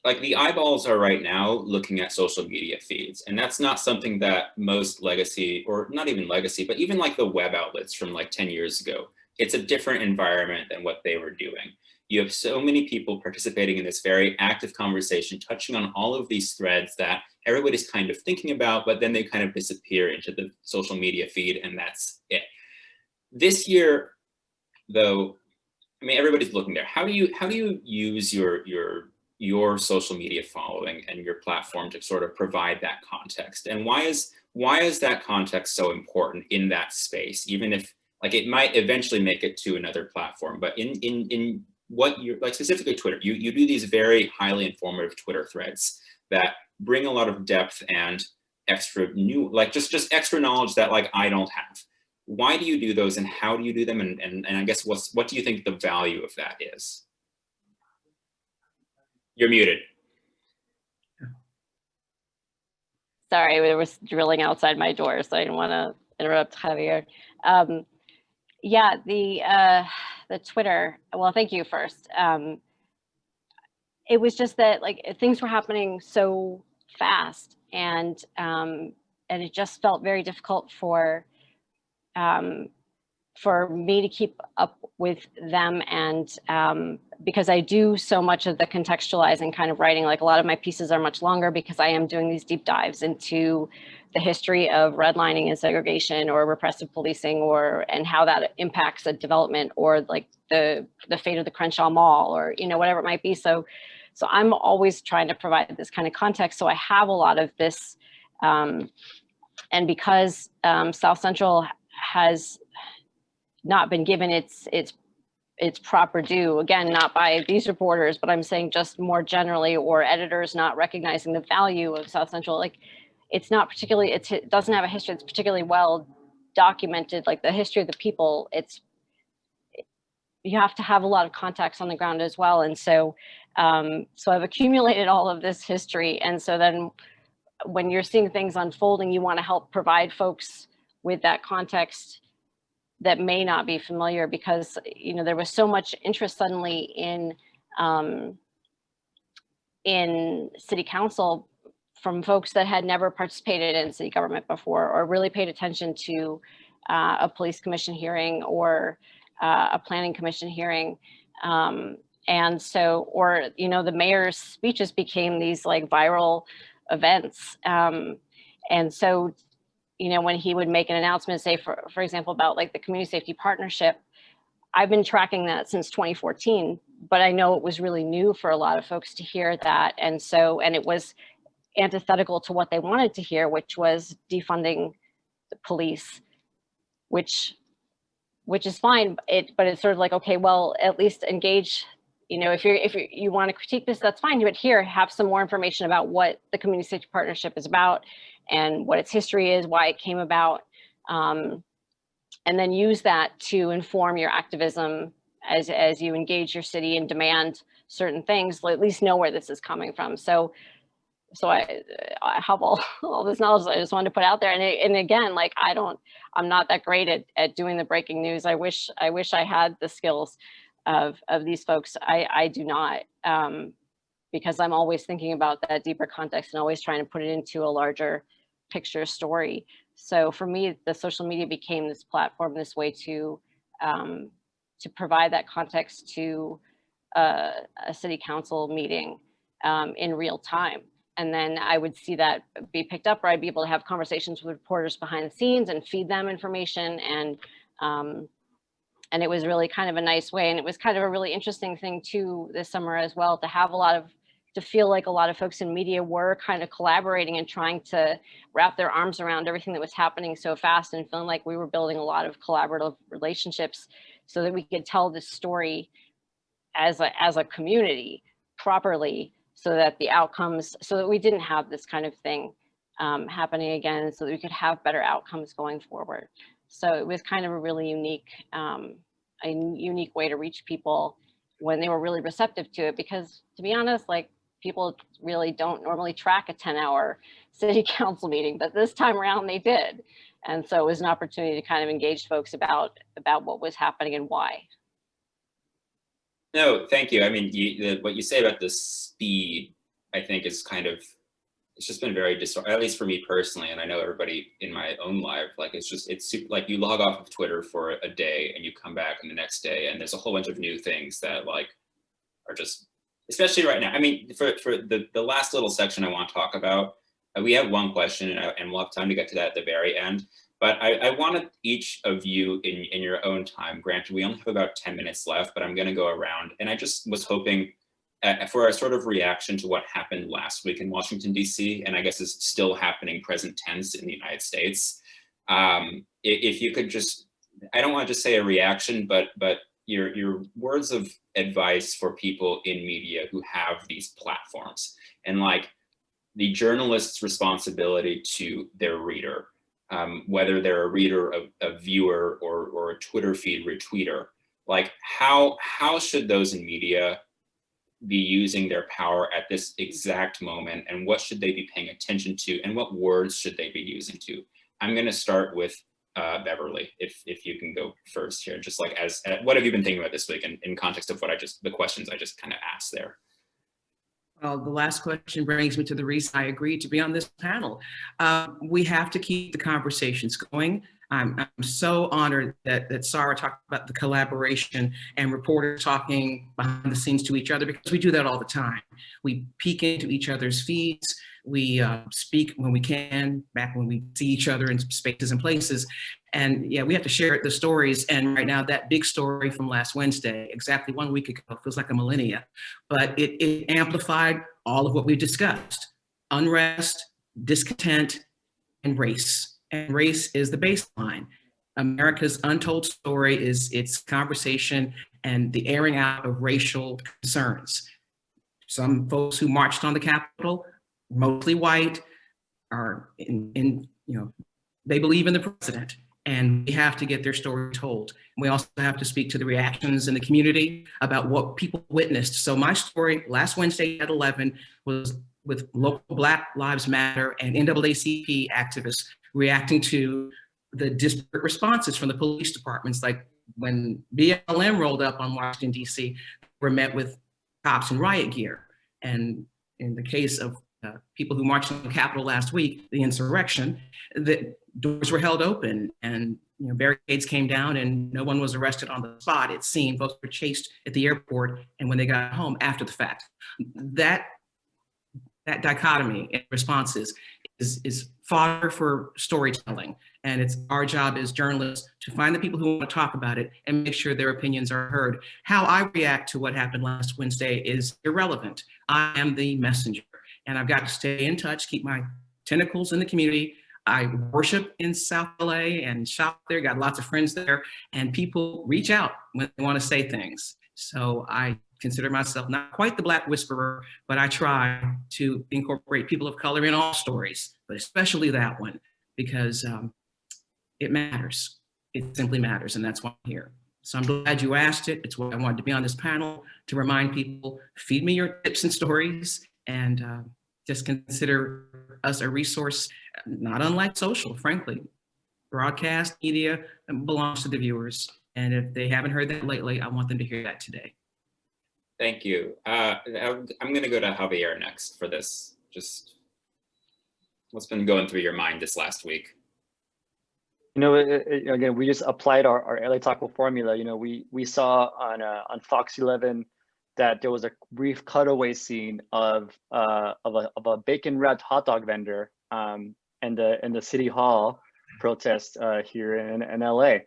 like, the eyeballs are right now looking at social media feeds, and that's not something that most legacy, or not even legacy, but even like the web outlets from like 10 years ago, it's a different environment than what they were doing. You have so many people participating in this very active conversation, touching on all of these threads that everybody's kind of thinking about, but then they kind of disappear into the social media feed, and that's it. This year, though, I mean, everybody's looking there. How do you use your social media following and your platform to sort of provide that context? And why is that context so important in that space, even if, like, it might eventually make it to another platform, but in what you're, like, specifically Twitter, you do these very highly informative Twitter threads that bring a lot of depth and extra new, like just extra knowledge that, like, I don't have. Why do you do those, and how do you do them? And I guess what do you think the value of that is? You're muted. Sorry, it was drilling outside my door, so I didn't want to interrupt Javier. Yeah, the Twitter, well, thank you first. It was just that, like, things were happening so fast, and it just felt very difficult for for me to keep up with them, and because I do so much of the contextualizing kind of writing, like a lot of my pieces are much longer because I am doing these deep dives into the history of redlining and segregation or repressive policing, and how that impacts a development, or like the fate of the Crenshaw Mall, or whatever it might be. So I'm always trying to provide this kind of context. So I have a lot of this, and because South Central has not been given its proper due, again, not by these reporters, but I'm saying just more generally, or editors not recognizing the value of South Central. Like, it's not particularly, it doesn't have a history that's particularly well documented, like the history of the people. You have to have a lot of context on the ground as well. And so I've accumulated all of this history. And so then when you're seeing things unfolding, you want to help provide folks with that context that may not be familiar, because there was so much interest suddenly in city council from folks that had never participated in city government before, or really paid attention to a police commission hearing, or a planning commission hearing. And so, or, the mayor's speeches became these like viral events. And so, when he would make an announcement, say, for example, about like the community safety partnership, I've been tracking that since 2014, but I know it was really new for a lot of folks to hear that. And it was antithetical to what they wanted to hear, which was defunding the police, which is fine. But it's sort of like, okay, well, at least engage. If you want to critique this, that's fine. But here, have some more information about what the community safety partnership is about, and what its history is, why it came about, and then use that to inform your activism as you engage your city and demand certain things. At least know where this is coming from. So I have all this knowledge I just wanted to put out there. And again, like I'm not that great at doing the breaking news. I wish I had the skills of these folks. I do not, because I'm always thinking about that deeper context and always trying to put it into a larger picture story. So for me, the social media became this platform, this way to provide that context to a city council meeting in real time. And then I would see that be picked up, or I'd be able to have conversations with reporters behind the scenes and feed them information. And it was really kind of a nice way. And it was kind of a really interesting thing too this summer as well, to feel like a lot of folks in media were kind of collaborating and trying to wrap their arms around everything that was happening so fast, and feeling like we were building a lot of collaborative relationships so that we could tell this story as a community properly, so that the outcomes, so that we didn't have this kind of thing happening again, so that we could have better outcomes going forward. So it was kind of a really unique way to reach people when they were really receptive to it, because to be honest, like, people really don't normally track a 10-hour city council meeting, but this time around they did. And so it was an opportunity to kind of engage folks about what was happening and why. No, thank you. I mean, what you say about the speed, I think, is kind of, it's just been very at least for me personally, and I know everybody in my own life, like, it's super, like, you log off of Twitter for a day and you come back and the next day and there's a whole bunch of new things that, like, are just, especially right now. I mean, for the last little section I want to talk about, we have one question and we'll have time to get to that at the very end. But I wanted each of you in your own time, granted we only have about 10 minutes left, but I'm going to go around, and I just was hoping for a sort of reaction to what happened last week in Washington, D.C., and I guess is still happening present tense in the United States. If you could just, I don't want to just say a reaction, but your words of advice for people in media who have these platforms, and like the journalist's responsibility to their reader, whether they're a reader, a viewer, or a Twitter feed retweeter. Like, how should those in media be using their power at this exact moment, and what should they be paying attention to, and what words should they be using to? I'm going to start with Beverly, if you can go first here, just like as what have you been thinking about this week in context of the questions I just kind of asked there? Well, the last question brings me to the reason I agreed to be on this panel. We have to keep the conversations going. I'm so honored that Sahra talked about the collaboration and reporters talking behind the scenes to each other, because we do that all the time. We peek into each other's feeds. We speak when we can, back when we see each other in spaces and places. And yeah, we have to share the stories. And right now, that big story from last Wednesday, exactly 1 week ago, feels like a millennia, but it amplified all of what we discussed: unrest, discontent, and race. And race is the baseline. America's untold story is its conversation and the airing out of racial concerns. Some folks who marched on the Capitol, mostly white, are they believe in the president, and we have to get their story told. We also have to speak to the reactions in the community about what people witnessed. So my story last Wednesday at 11 was with local Black Lives Matter and NAACP activists reacting to the disparate responses from the police departments. Like when BLM rolled up on Washington, D.C., were met with cops in riot gear. And in the case of people who marched on the Capitol last week, the insurrection, the doors were held open and barricades came down and no one was arrested on the spot. It seemed folks were chased at the airport and when they got home after the fact. That dichotomy in responses is fodder for storytelling. And it's our job as journalists to find the people who want to talk about it and make sure their opinions are heard. How I react to what happened last Wednesday is irrelevant. I am the messenger, and I've got to stay in touch, keep my tentacles in the community. I worship in South LA and shop there, got lots of friends there, and people reach out when they want to say things. So I consider myself not quite the Black whisperer, but I try to incorporate people of color in all stories, but especially that one, because it matters. It simply matters, and that's why I'm here. So I'm glad you asked it. It's why I wanted to be on this panel, to remind people, feed me your tips and stories, and just consider us a resource, not unlike social, frankly. Broadcast media belongs to the viewers, and if they haven't heard that lately, I want them to hear that today. Thank you. I'm going to go to Javier next for this. Just what's been going through your mind this last week? Again, we just applied our LA Taco formula. We saw on Fox 11 that there was a brief cutaway scene of a bacon wrapped hot dog vendor in the City Hall protest here in LA.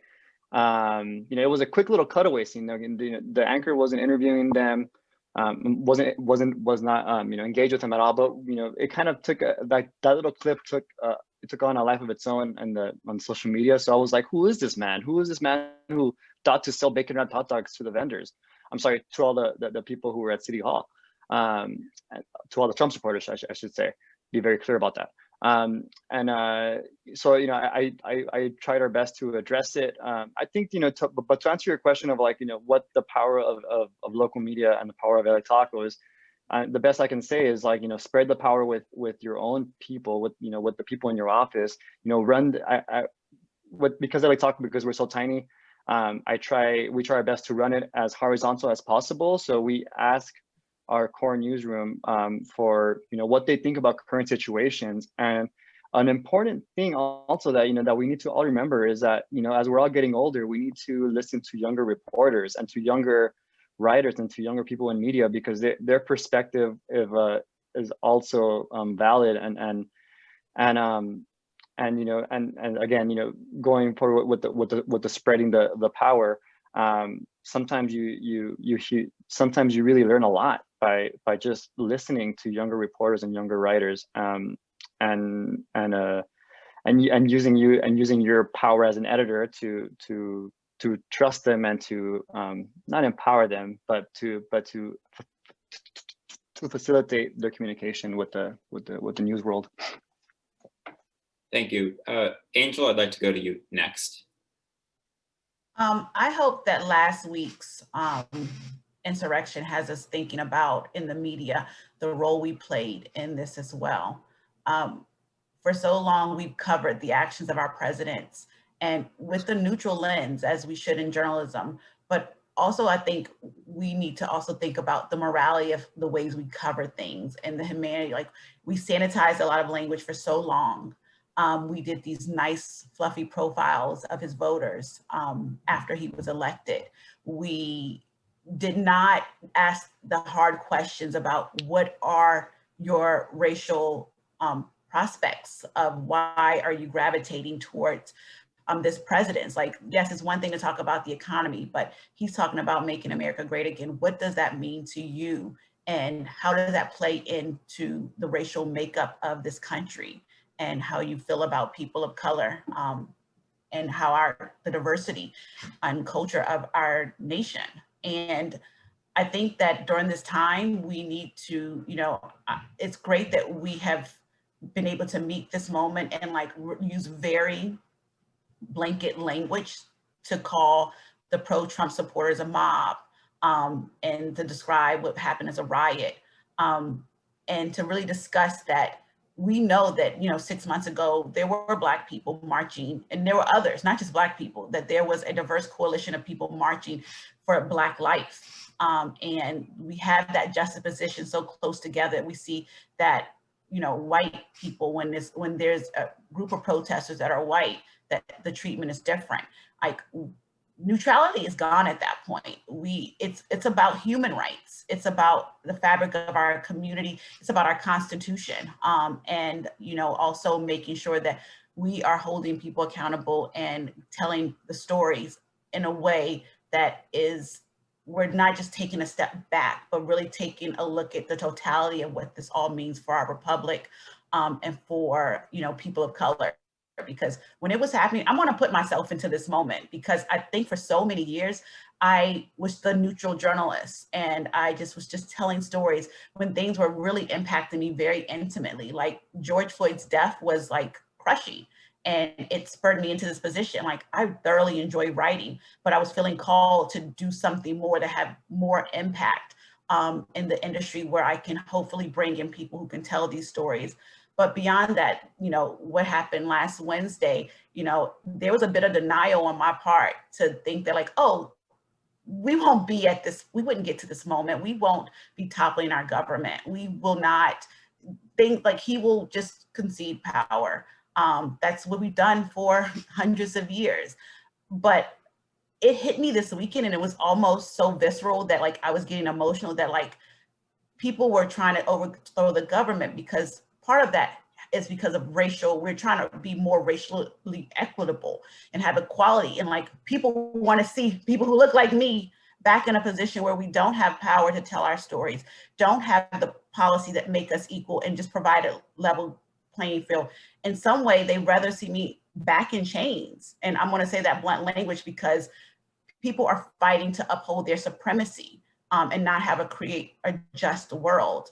It was a quick little cutaway scene. The anchor wasn't interviewing them, was not engaged with them at all. But it kind of took that little clip took on a life of its own on social media. So I was like, who is this man? Who is this man who thought to sell bacon wrapped hot dogs to the vendors? I'm sorry, to all the people who were at City Hall, to all the Trump supporters, I should say. Be very clear about that. So I tried our best to address it. I think but to answer your question of what the power of local media and the power of LA Taco is, the best I can say is spread the power with your own people, with the people in your office. Because LA Taco, because we're so tiny, we try our best to run it as horizontal as possible. So we ask our core newsroom for what they think about current situations. And an important thing also that we need to all remember is that as we're all getting older, we need to listen to younger reporters and to younger writers and to younger people in media, because their perspective is also valid and again, going forward with the spreading the power. Sometimes you really learn a lot by just listening to younger reporters and younger writers, and using your power as an editor to trust them and to not empower them, but to facilitate their communication with the news world. Thank you. Angel, I'd like to go to you next. I hope that last week's insurrection has us thinking about, in the media, the role we played in this as well. For so long, we've covered the actions of our presidents and with the neutral lens, as we should in journalism. But also, I think we need to also think about the morality of the ways we cover things and the humanity. We sanitized a lot of language for so long. We did these nice fluffy profiles of his voters after he was elected. We did not ask the hard questions about what are your racial prospects of why are you gravitating towards this president. It's like, yes, it's one thing to talk about the economy, but he's talking about making America great again. What does that mean to you? And how does that play into the racial makeup of this country and how you feel about people of color and how the diversity and culture of our nation. And I think that during this time, we need to, it's great that we have been able to meet this moment and like use very blanket language to call the pro-Trump supporters a mob and to describe what happened as a riot and to really discuss that we know that, 6 months ago, there were Black people marching and there were others, not just Black people, that there was a diverse coalition of people marching for Black life. And we have that juxtaposition so close together. We see that, white people, when there's a group of protesters that are white, that the treatment is different. Like neutrality is gone at that point. It's about human rights. It's about the fabric of our community. It's about our Constitution. And, also making sure that we are holding people accountable and telling the stories in a way that we're not just taking a step back, but really taking a look at the totality of what this all means for our republic and for, people of color. Because when it was happening, I want to put myself into this moment because I think for so many years, I was the neutral journalist and I was just telling stories when things were really impacting me very intimately. Like George Floyd's death was like crushing and it spurred me into this position. Like I thoroughly enjoy writing, but I was feeling called to do something more to have more impact in the industry where I can hopefully bring in people who can tell these stories. But beyond that, what happened last Wednesday, there was a bit of denial on my part to think that like, oh, we won't be at this, we wouldn't get to this moment. We won't be toppling our government. We will not think like he will just concede power. That's what we've done for hundreds of years. But it hit me this weekend and it was almost so visceral that like I was getting emotional that like people were trying to overthrow the government because part of that is because of we're trying to be more racially equitable and have equality. And like people want to see people who look like me back in a position where we don't have power to tell our stories, don't have the policy that make us equal and just provide a level playing field. In some way, they'd rather see me back in chains. And I'm going to say that blunt language because people are fighting to uphold their supremacy and not create a just world.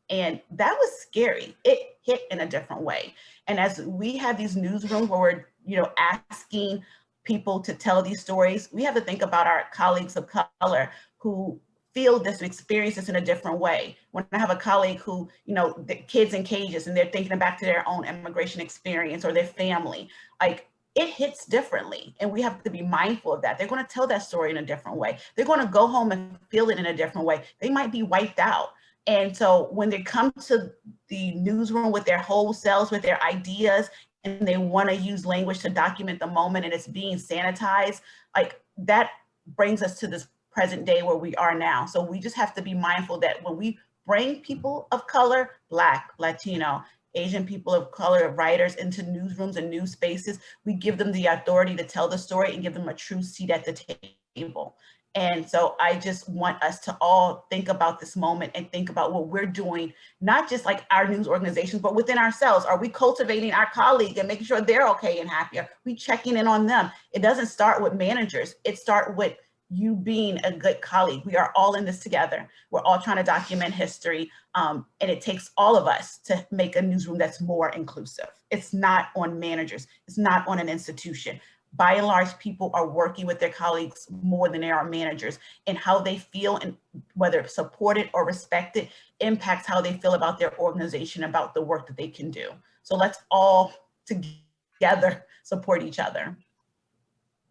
And that was scary. It hit in a different way. And as we have these newsrooms where we're, asking people to tell these stories, we have to think about our colleagues of color who feel this, experience this in a different way. When I have a colleague who, the kids in cages and they're thinking back to their own immigration experience or their family, like it hits differently. And we have to be mindful of that. They're going to tell that story in a different way. They're going to go home and feel it in a different way. They might be wiped out. And so when they come to the newsroom with their whole selves, with their ideas, and they want to use language to document the moment and it's being sanitized, like that brings us to this present day where we are now. So we just have to be mindful that when we bring people of color, Black, Latino, Asian people of color, writers into newsrooms and news spaces, we give them the authority to tell the story and give them a true seat at the table. And so I just want us to all think about this moment and think about what we're doing, not just like our news organizations, but within ourselves. Are we cultivating our colleague and making sure they're okay and happy? Are we checking in on them? It doesn't start with managers. It starts with you being a good colleague. We are all in this together. We're all trying to document history. And it takes all of us to make a newsroom that's more inclusive. It's not on managers. It's not on an institution. By and large, people are working with their colleagues more than they are managers, and how they feel and whether supported or respected impacts how they feel about their organization, about the work that they can do. So let's all together support each other.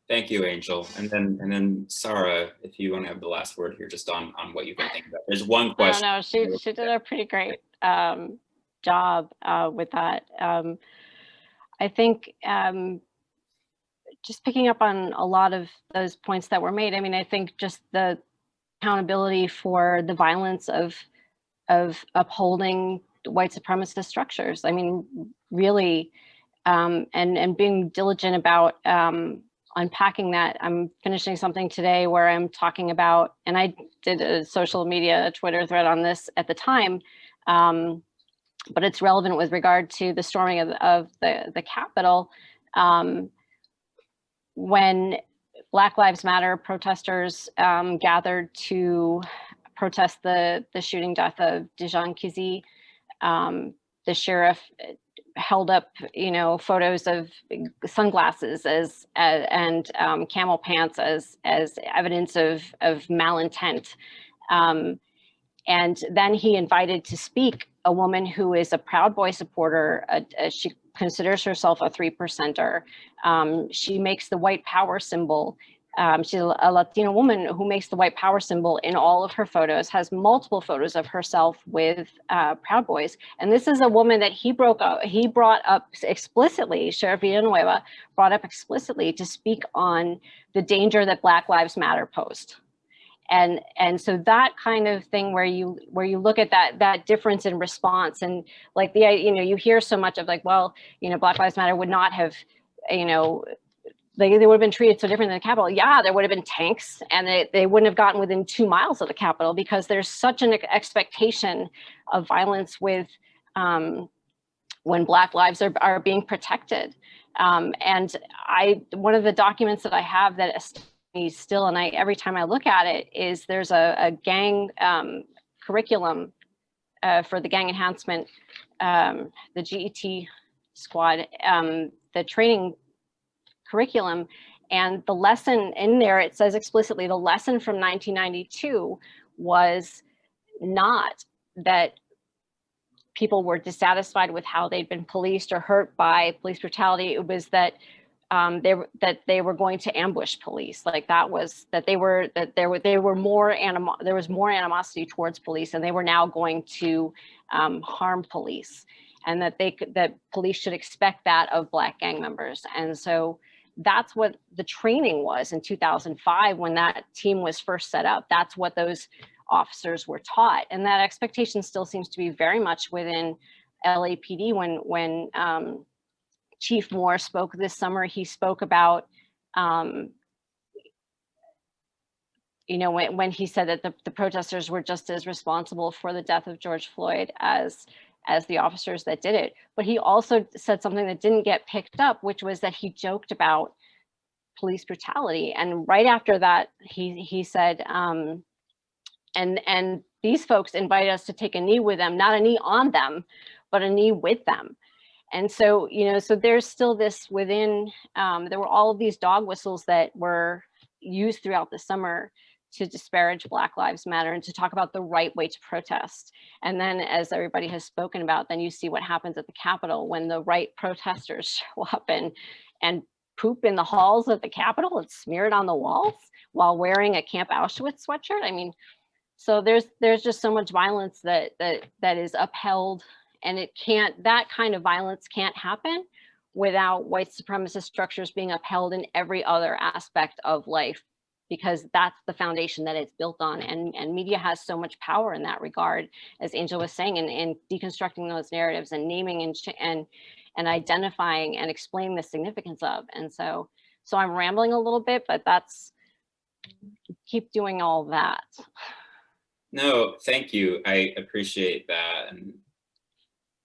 Thank you, Angel. And then Sahra, if you want to have the last word here, just on what you've been thinking about. There's one question. No, she did a pretty great job with that. I think just picking up on a lot of those points that were made, I mean, I think just the accountability for the violence of upholding white supremacist structures. I mean, really, and being diligent about unpacking that. I'm finishing something today where I'm talking about, and I did a social media Twitter thread on this at the time, but it's relevant with regard to the storming of the Capitol. When Black Lives Matter protesters gathered to protest the shooting death of Dijon Kizzee, the sheriff held up, photos of sunglasses and camel pants as evidence of malintent. And then he invited to speak a woman who is a Proud Boy supporter. She considers herself a 3%er. She makes the white power symbol. She's a Latina woman who makes the white power symbol in all of her photos, has multiple photos of herself with Proud Boys. And this is a woman that he brought up explicitly, Sheriff Villanueva brought up explicitly to speak on the danger that Black Lives Matter posed. And so that kind of thing where you look at that difference in response, and like you hear so much of like, well, Black Lives Matter would not have, they would have been treated so different than the Capitol. Yeah, there would have been tanks, and they wouldn't have gotten within 2 miles of the Capitol, because there's such an expectation of violence with when Black lives are being protected. And one of the documents that I have that still, and every time I look at it, is there's a gang curriculum for the gang enhancement, the GET squad, the training curriculum, and the lesson in there, it says explicitly, the lesson from 1992 was not that people were dissatisfied with how they'd been policed or hurt by police brutality. It was that they were going to ambush police. Like there was more animosity towards police, and they were now going to harm police, and that police should expect that of Black gang members. And so that's what the training was in 2005 when that team was first set up. That's what those officers were taught, and that expectation still seems to be very much within LAPD. When Chief Moore spoke this summer, he spoke about, when he said that the protesters were just as responsible for the death of George Floyd as the officers that did it. But he also said something that didn't get picked up, which was that he joked about police brutality. And right after that, he said, and these folks invited us to take a knee with them, not a knee on them, but a knee with them. And so, so there's still this within, there were all of these dog whistles that were used throughout the summer to disparage Black Lives Matter and to talk about the right way to protest. And then, as everybody has spoken about, then you see what happens at the Capitol when the right protesters show up and poop in the halls of the Capitol and smear it on the walls while wearing a Camp Auschwitz sweatshirt. I mean, so there's just so much violence that is upheld. And that kind of violence can't happen without white supremacist structures being upheld in every other aspect of life, because that's the foundation that it's built on. And media has so much power in that regard, as Angel was saying, in deconstructing those narratives and naming and identifying and explaining the significance of. And so I'm rambling a little bit, but keep doing all that. No, thank you. I appreciate that. And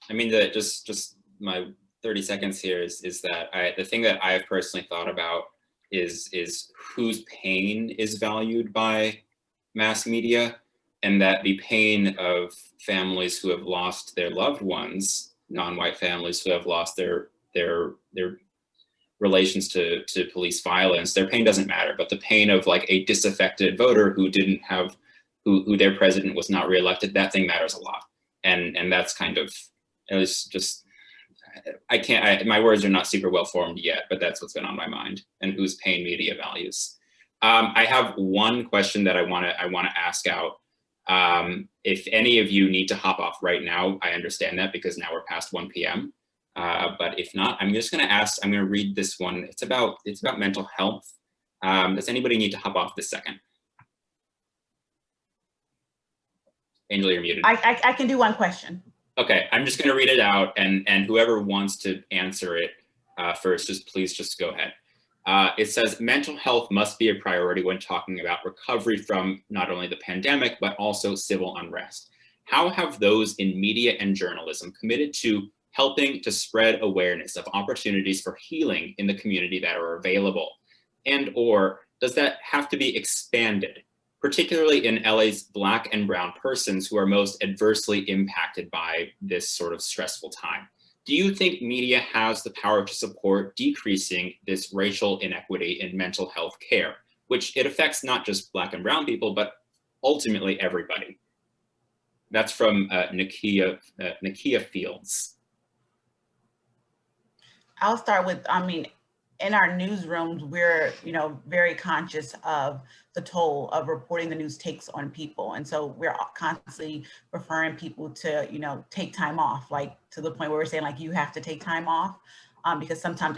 I mean, just my 30 seconds here is that the thing that I have personally thought about is whose pain is valued by mass media, and that the pain of families who have lost their loved ones, non-white families who have lost their relations to police violence, their pain doesn't matter, but the pain of like a disaffected voter who didn't have, who their president was not reelected, that thing matters a lot. And that's kind of, it's just, my words are not super well formed yet, but that's what's been on my mind, and whose pain media values. I have one question that I want to ask out. If any of you need to hop off right now, I understand that, because now we're past 1 p.m. But if not, I'm just going to read this one. It's about mental health. Does anybody need to hop off this second? Angela, you're muted. I can do one question. Okay, I'm just going to read it out, and whoever wants to answer it first, please just go ahead. It says, mental health must be a priority when talking about recovery from not only the pandemic, but also civil unrest. How have those in media and journalism committed to helping to spread awareness of opportunities for healing in the community that are available? And or does that have to be expanded, particularly in LA's Black and brown persons who are most adversely impacted by this sort of stressful time? Do you think media has the power to support decreasing this racial inequity in mental health care, which it affects not just Black and brown people, but ultimately everybody? That's from Nakia Fields. I'll start with, in our newsrooms, we're, very conscious of the toll of reporting the news takes on people. And so we're constantly referring people to, take time off, like to the point where we're saying like, you have to take time off, because sometimes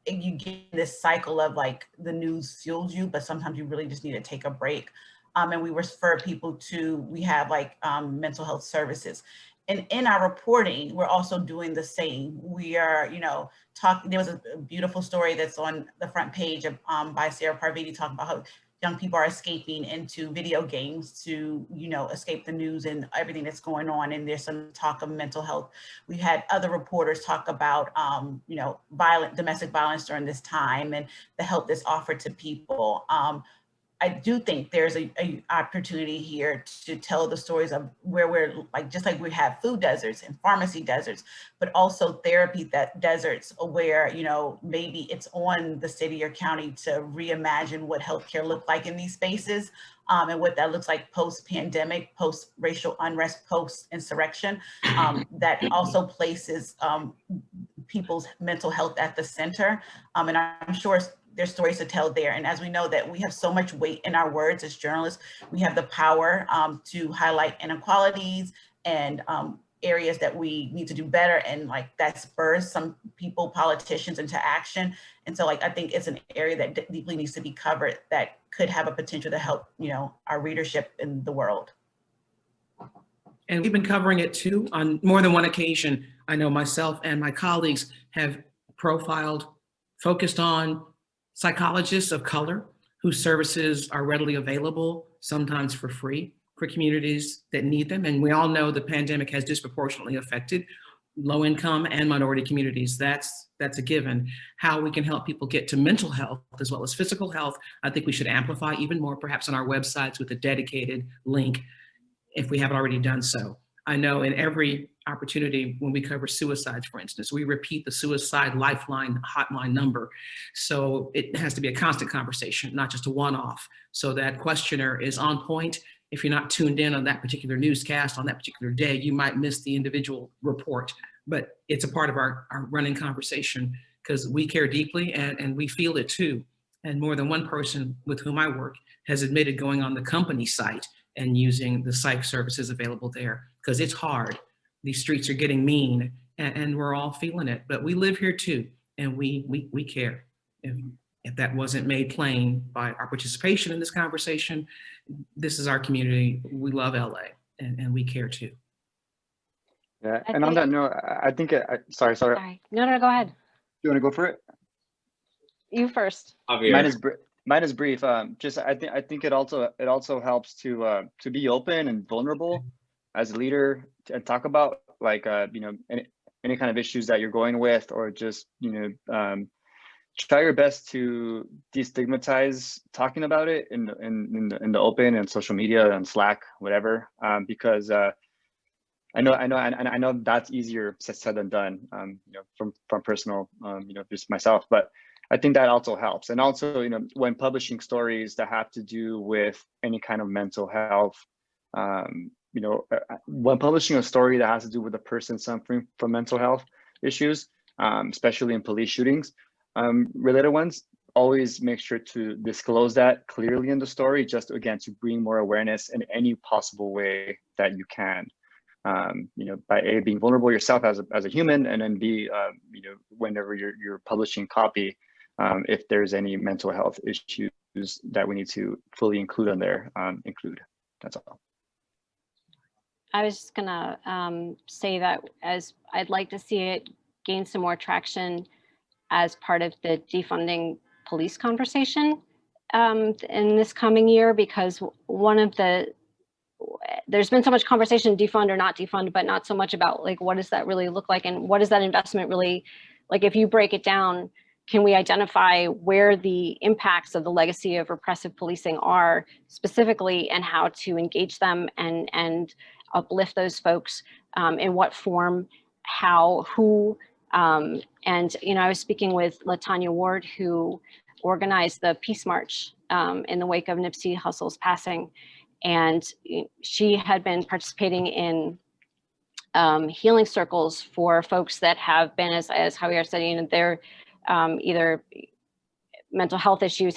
you get this cycle of like the news fuels you, but sometimes you really just need to take a break. And we refer people to, we have like mental health services. And in our reporting, we're also doing the same. We are, there was a beautiful story that's on the front page of, by Sarah Parvati talking about how young people are escaping into video games to, escape the news and everything that's going on. And there's some talk of mental health. We had other reporters talk about, domestic violence during this time and the help that's offered to people. I do think there's a opportunity here to tell the stories of where we're like, just like we have food deserts and pharmacy deserts, but also therapy deserts where, maybe it's on the city or county to reimagine what healthcare looked like in these spaces, and what that looks like post-pandemic, post-racial unrest, post-insurrection, that also places people's mental health at the center. And I'm sure there's stories to tell there. And as we know that we have so much weight in our words as journalists, we have the power to highlight inequalities and areas that we need to do better. And like that spurs some people, politicians into action. And so like, I think it's an area that deeply needs to be covered that could have a potential to help, our readership in the world. And we've been covering it too on more than one occasion. I know myself and my colleagues have profiled, focused on psychologists of color whose services are readily available, sometimes for free, for communities that need them. And we all know the pandemic has disproportionately affected low income and minority communities. That's a given. How we can help people get to mental health as well as physical health, I think we should amplify even more, perhaps on our websites with a dedicated link, if we haven't already done so. I know in every opportunity when we cover suicides, for instance, we repeat the suicide lifeline hotline number. So it has to be a constant conversation, not just a one-off. So that questioner is on point. If you're not tuned in on that particular newscast on that particular day, you might miss the individual report, but it's a part of our running conversation because we care deeply and we feel it too. And more than one person with whom I work has admitted going on the company site and using the psych services available there because it's hard. These streets are getting mean and we're all feeling it, but we live here too. And we care. If that wasn't made plain by our participation in this conversation, this is our community. We love LA and we care too. Yeah, and on that note, I think, sorry. No, go ahead. You want to go for it? You first. Mine is brief. I think it also helps to be open and vulnerable as a leader and talk about like any kind of issues that you're going with, or just try your best to destigmatize talking about it in the open and social media and Slack, whatever, because I know that's easier said than done, from personal, just myself, but I think that also helps. And also, when publishing stories that have to do with any kind of mental health, when publishing a story that has to do with a person suffering from mental health issues, especially in police shootings, related ones, always make sure to disclose that clearly in the story, just again, to bring more awareness in any possible way that you can. you know, by A, being vulnerable yourself as a human, and then B, you know, whenever you're publishing copy, if there's any mental health issues that we need to fully include on there, include. That's all. I was just gonna say that as I'd like to see it gain some more traction as part of the defunding police conversation in this coming year, because there's been so much conversation, defund or not defund, but not so much about like, what does that really look like? And what does that investment really, like if you break it down, can we identify where the impacts of the legacy of repressive policing are specifically, and how to engage them and uplift those folks, in what form, how, who, and you know, I was speaking with LaTanya Ward, who organized the Peace March in the wake of Nipsey Hussle's passing, and she had been participating in healing circles for folks that have been, as Javier said, you know, they're either mental health issues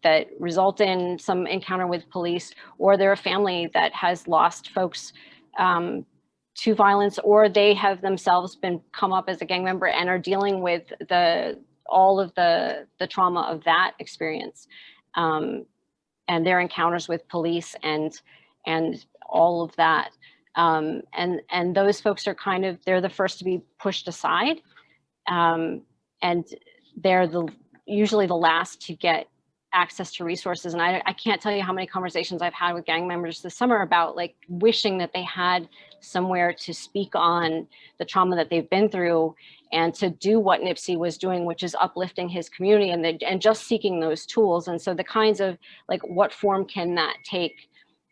that result in some encounter with police, or they're a family that has lost folks to violence, or they have themselves come up as a gang member and are dealing with all of the trauma of that experience, and their encounters with police and all of that. And those folks are they're the first to be pushed aside, and they're usually the last to get access to resources. And I can't tell you how many conversations I've had with gang members this summer about like wishing that they had somewhere to speak on the trauma that they've been through, and to do what Nipsey was doing, which is uplifting his community, and just seeking those tools. And so the kinds of like, what form can that take?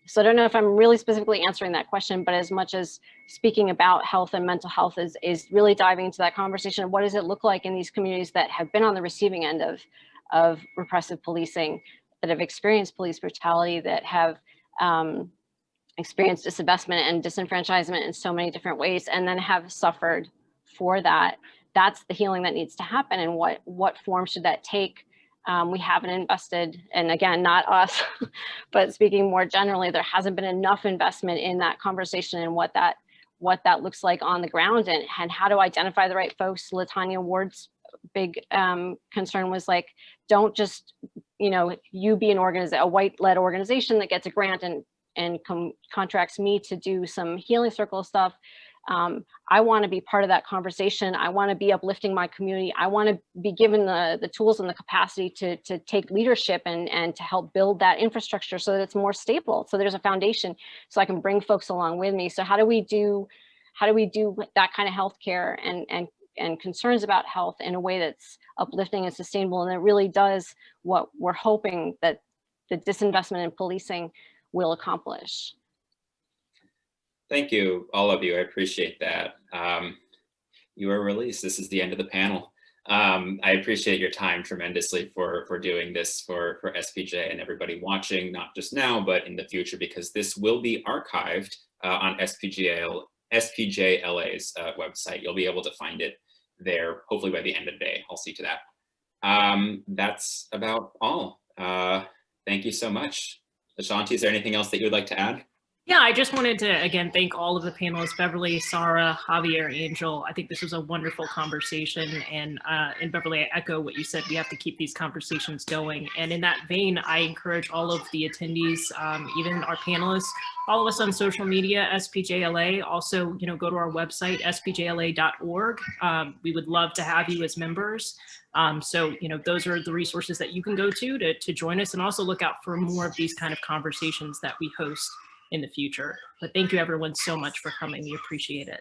So I don't know if I'm really specifically answering that question, but as much as speaking about health and mental health is really diving into that conversation. What does it look like in these communities that have been on the receiving end of repressive policing, that have experienced police brutality, that have experienced disinvestment and disenfranchisement in so many different ways, and then have suffered for that? That's the healing that needs to happen. And what form should that take? We haven't invested, and again, not us, but speaking more generally, there hasn't been enough investment in that conversation and what that looks like on the ground, and how to identify the right folks. LaTanya Ward's big concern was like, don't just, you be a white-led organization that gets a grant and contracts me to do some healing circle stuff. I want to be part of that conversation. I want to be uplifting my community. I want to be given the tools and the capacity to take leadership and to help build that infrastructure so that it's more stable. So there's a foundation, so I can bring folks along with me. So how do we do that kind of healthcare and concerns about health in a way that's uplifting and sustainable, and it really does what we're hoping that the disinvestment in policing will accomplish? Thank you, all of you. I appreciate that. You are released. This is the end of the panel. I appreciate your time tremendously for doing this for SPJ and everybody watching, not just now, but in the future, because this will be archived on SPJLA's website. You'll be able to find it there, hopefully by the end of the day. I'll see to that. That's about all. Thank you so much. Ashanti, is there anything else that you would like to add? Yeah, I just wanted to, again, thank all of the panelists, Beverly, Sahra, Javier, Angel. I think this was a wonderful conversation. And Beverly, I echo what you said. We have to keep these conversations going. And in that vein, I encourage all of the attendees, even our panelists, follow us on social media, SPJLA. Also, go to our website, spjla.org. We would love to have you as members. So, those are the resources that you can go to join us, and also look out for more of these kind of conversations that we host in the future. But thank you everyone so much for coming. We appreciate it.